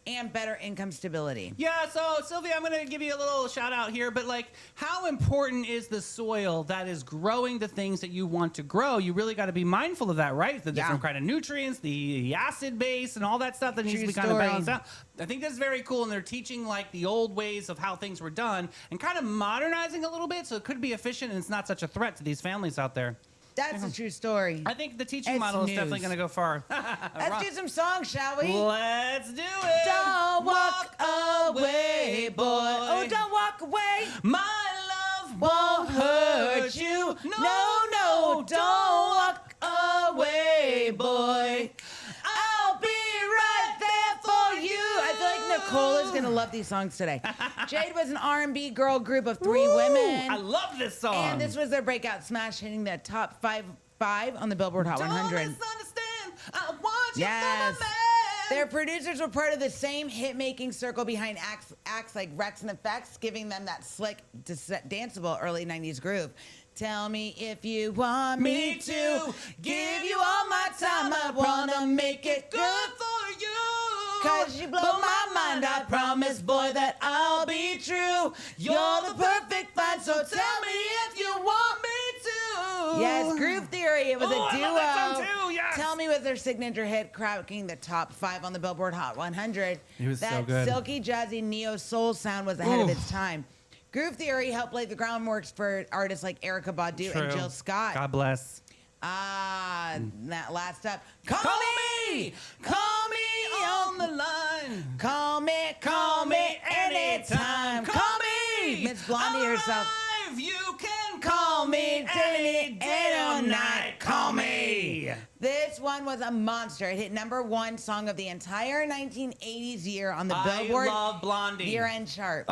Speaker 2: and better income stability.
Speaker 1: Yeah, so Sylvia, I'm going to give you a little shout out here, but like, how important is the soil that is growing the things that you want to grow? You really got to be mindful of that, right? The different kind of nutrients, the acid base, and all that stuff that needs to be kind of balanced out. I think that's very cool, and they're teaching like the old ways of how things were done and kind of modernizing a little bit, so it could be efficient and it's not such a threat to these families out there.
Speaker 2: That's a true story.
Speaker 1: I think the teaching model is definitely going to go far.
Speaker 2: Let's do some songs, shall we?
Speaker 1: Let's do it.
Speaker 2: Don't walk away, boy. Oh, don't walk away.
Speaker 1: My love won't hurt you.
Speaker 2: No, don't walk away, boy. I'll be right there for you. I feel like Nicole is going to love these songs today. Jade was an R&B girl group of 3 women.
Speaker 1: I love this song.
Speaker 2: And this was their breakout smash, hitting the top 5 on the Billboard Hot 100.
Speaker 1: Don't misunderstand. I want you for my man.
Speaker 2: Their producers were part of the same hit-making circle behind acts like Rex and Effects, giving them that slick, danceable early 90s groove. Tell me if you want me to give you all my time. I wanna make it good for you. 'Cause you blow my mind. I promise, boy, that I'll be true. You're the perfect find, so tell me if you want me to. Yes, Groove Theory. It was a duo.
Speaker 1: I love that song too, yes.
Speaker 2: Tell Me was their signature hit, cracking the top 5 on the Billboard Hot 100.
Speaker 1: It was
Speaker 2: that
Speaker 1: so good.
Speaker 2: Silky, jazzy, neo-soul sound was ahead of its time. Groove Theory helped lay the groundwork for artists like Erykah Badu and Jill Scott.
Speaker 1: God bless.
Speaker 2: That last up. Call me
Speaker 1: on the line.
Speaker 2: Call me anytime. Call me. Miss Blondie herself.
Speaker 1: You can
Speaker 2: Call me day or night.
Speaker 1: Call me.
Speaker 2: This one was a monster. It hit #1 song of the entire 1980s year on the Billboard
Speaker 1: I love Blondie.
Speaker 2: year-end chart.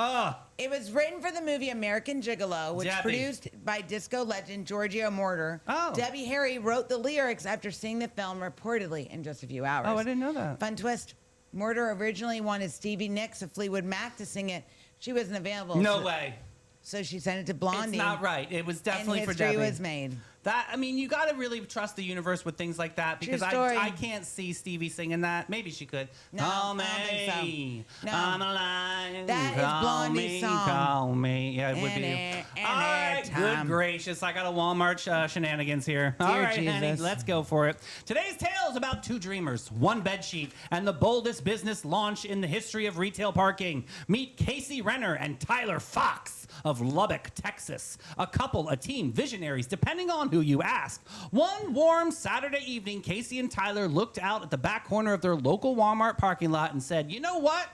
Speaker 2: It was written for the movie American Gigolo, which produced by disco legend Giorgio Moroder. Debbie Harry wrote the lyrics after seeing the film reportedly in just a few hours.
Speaker 1: Oh, I didn't know that.
Speaker 2: Fun twist. Moroder originally wanted Stevie Nicks of Fleetwood Mac to sing it. She wasn't available.
Speaker 1: No way.
Speaker 2: So she sent it to Blondie.
Speaker 1: It's not right. It was definitely
Speaker 2: and
Speaker 1: for Debbie.
Speaker 2: history was made.
Speaker 1: That, I mean, you got to really trust the universe with things like that, because I can't see Stevie singing that. Maybe she could.
Speaker 2: No,
Speaker 1: call me.
Speaker 2: I don't think so. No.
Speaker 1: I'm alive.
Speaker 2: That is Blondie's song.
Speaker 1: Call me. Yeah, it would be. All right, good gracious. I got a Walmart shenanigans here. All right, honey, let's go for it. Today's tale is about 2 dreamers, 1 bedsheet, and the boldest business launch in the history of retail parking. Meet Casey Renner and Tyler Fox of Lubbock, Texas. A couple, a team, visionaries, depending on who you ask. One warm Saturday evening, Casey and Tyler looked out at the back corner of their local Walmart parking lot and said, you know what?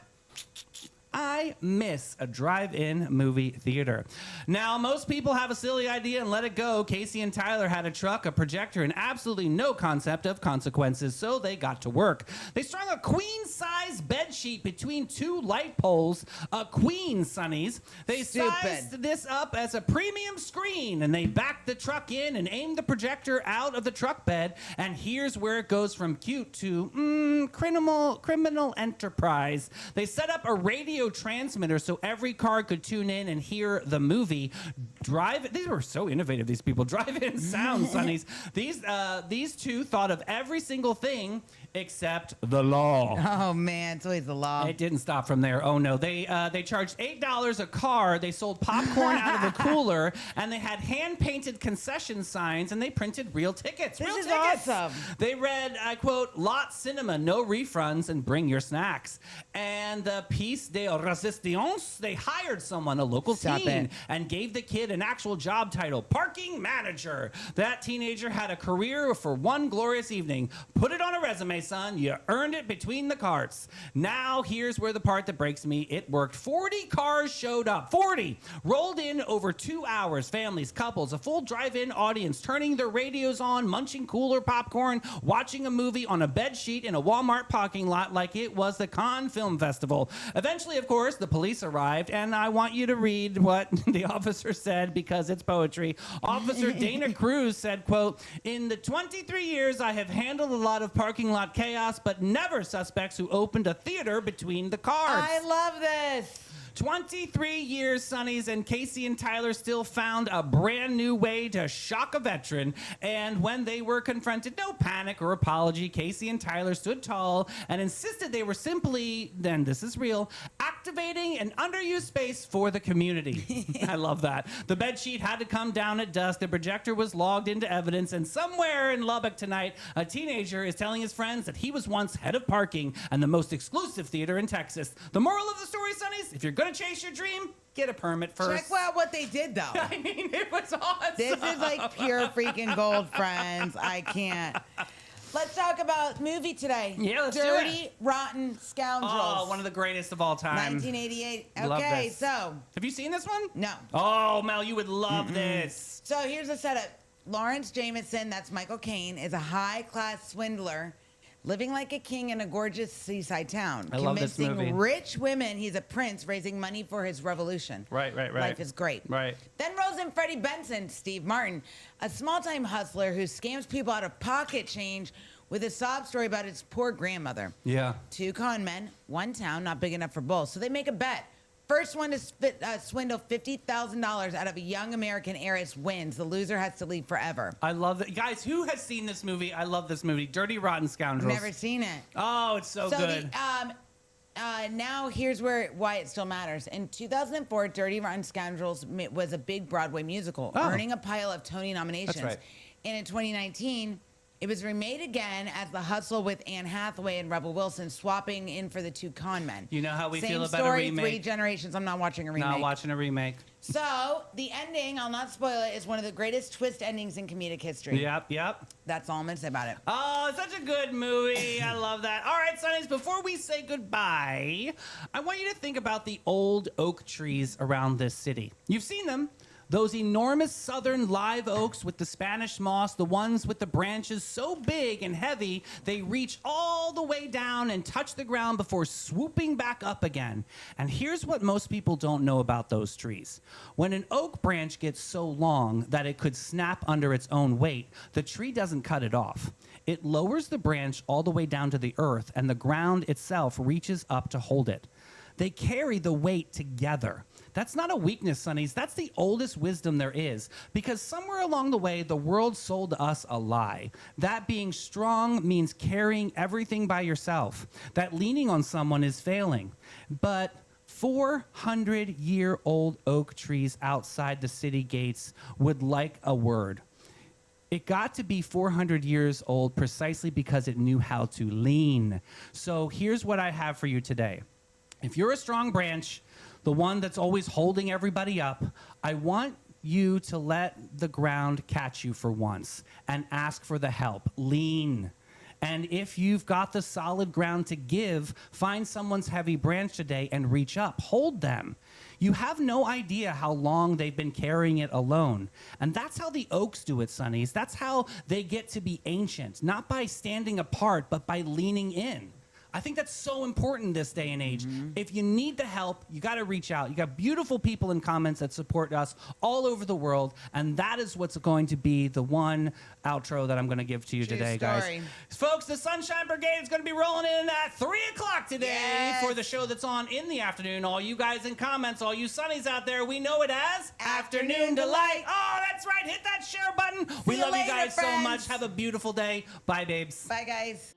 Speaker 1: I miss a drive-in movie theater. Now, most people have a silly idea and let it go. Casey and Tyler had a truck, a projector, and absolutely no concept of consequences, so they got to work. They strung a queen-size bed sheet between two light poles, a queen, Sonnies. They sized this up as a premium screen, and they backed the truck in and aimed the projector out of the truck bed, and here's where it goes from cute to criminal enterprise. They set up a radio transmitter so every car could tune in and hear the movie. These were so innovative, these people. Drive-in sound, Sonnies. These two thought of every single thing except the law.
Speaker 2: Oh man, it's always the law.
Speaker 1: It didn't stop from there. Oh no, they charged $8 a car. They sold popcorn out of a cooler, and they had hand-painted concession signs, and they printed real tickets.
Speaker 2: This
Speaker 1: real
Speaker 2: is
Speaker 1: tickets.
Speaker 2: awesome.
Speaker 1: They read, I quote, "Lot cinema, no refunds, and bring your snacks." And the piece de resistance, they hired someone, a local teen, and gave the kid an actual job title, parking manager. That teenager had a career for one glorious evening. Put it on a resume, son. You earned it between the carts. Now, here's where the part that breaks me. It worked. 40 cars showed up. 40! Rolled in over 2 hours. Families, couples, a full drive-in audience, turning their radios on, munching cooler popcorn, watching a movie on a bed sheet in a Walmart parking lot like it was the Cannes Film Festival. Eventually, of course, the police arrived, and I want you to read what the officer said because it's poetry. Officer Dana Cruz said, quote, "In the 23 years I have handled a lot of parking lot chaos, but never suspects who opened a theater between the cars."
Speaker 2: I love this.
Speaker 1: 23 years, Sonnies, and Casey and Tyler still found a brand new way to shock a veteran. And when they were confronted, no panic or apology. Casey and Tyler stood tall and insisted they were simply, then this is real, activating an underused space for the community. I love that. The bedsheet had to come down at dusk. The projector was logged into evidence. And somewhere in Lubbock tonight, a teenager is telling his friends that he was once head of parking and the most exclusive theater in Texas. The moral of the story, Sonnies, if you're going to chase your dream, get a permit first.
Speaker 2: Check out what they did, though.
Speaker 1: I mean, it was awesome.
Speaker 2: This is like pure freaking gold, friends. I can't. Let's talk about movie today.
Speaker 1: Yeah, let's do
Speaker 2: Dirty,
Speaker 1: it.
Speaker 2: Rotten Scoundrels.
Speaker 1: Oh, one of the greatest of all time.
Speaker 2: 1988.
Speaker 1: Love
Speaker 2: Okay,
Speaker 1: this.
Speaker 2: so.
Speaker 1: Have you seen this one?
Speaker 2: No.
Speaker 1: Oh, Mel, you would love this.
Speaker 2: So here's the setup. Lawrence Jameson, that's Michael Caine, is a high-class swindler living like a king in a gorgeous seaside town.
Speaker 1: I love this movie.
Speaker 2: Convincing rich women he's a prince, raising money for his revolution.
Speaker 1: Right.
Speaker 2: Life is great.
Speaker 1: Right.
Speaker 2: Then rolls in Freddie Benson, Steve Martin, a small-time hustler who scams people out of pocket change with a sob story about his poor grandmother.
Speaker 1: Yeah.
Speaker 2: Two con men, one town, not big enough for both. So they make a bet. First one to swindle $50,000 out of a young American heiress wins. The loser has to leave forever.
Speaker 1: I love that. Guys, who has seen this movie? I love this movie. Dirty, Rotten Scoundrels.
Speaker 2: Never seen it.
Speaker 1: Oh, it's so good.
Speaker 2: Now here's why it still matters. In 2004, Dirty Rotten Scoundrels was a big Broadway musical, earning a pile of Tony nominations.
Speaker 1: That's right.
Speaker 2: And in 2019, it was remade again as The Hustle with Anne Hathaway and Rebel Wilson, swapping in for the two con men.
Speaker 1: You know how we
Speaker 2: Same
Speaker 1: feel about
Speaker 2: story,
Speaker 1: a remake.
Speaker 2: 3 generations. I'm not watching a remake.
Speaker 1: Not watching a remake.
Speaker 2: So the ending, I'll not spoil it, is one of the greatest twist endings in comedic history.
Speaker 1: Yep.
Speaker 2: That's all I'm going to say about it.
Speaker 1: Oh, such a good movie. I love that. All right, Sonnies, before we say goodbye, I want you to think about the old oak trees around this city. You've seen them. Those enormous southern live oaks with the Spanish moss, the ones with the branches so big and heavy, they reach all the way down and touch the ground before swooping back up again. And here's what most people don't know about those trees. When an oak branch gets so long that it could snap under its own weight, the tree doesn't cut it off. It lowers the branch all the way down to the earth, and the ground itself reaches up to hold it. They carry the weight together. That's not a weakness, Sonnies. That's the oldest wisdom there is. Because somewhere along the way, the world sold us a lie. That being strong means carrying everything by yourself. That leaning on someone is failing. But 400-year-old oak trees outside the city gates would like a word. It got to be 400 years old precisely because it knew how to lean. So here's what I have for you today. If you're a strong branch, the one that's always holding everybody up, I want you to let the ground catch you for once and ask for the help. Lean. And if you've got the solid ground to give, find someone's heavy branch today and reach up. Hold them. You have no idea how long they've been carrying it alone. And that's how the oaks do it, Sonnies. That's how they get to be ancient, not by standing apart, but by leaning in. I think that's so important this day and age. If you need the help, you got to reach out. You got beautiful people in comments that support us all over the world, and that is what's going to be the one outro that I'm going to give to you today, guys. Folks, the Sunshine Brigade is going to be rolling in at 3 o'clock today for the show that's on in the afternoon. All you guys in comments, all you Sunnies out there, we know it as Afternoon Delight. Oh, that's right. Hit that share button. We love you guys so much. Have a beautiful day. Bye, babes.
Speaker 2: Bye, guys.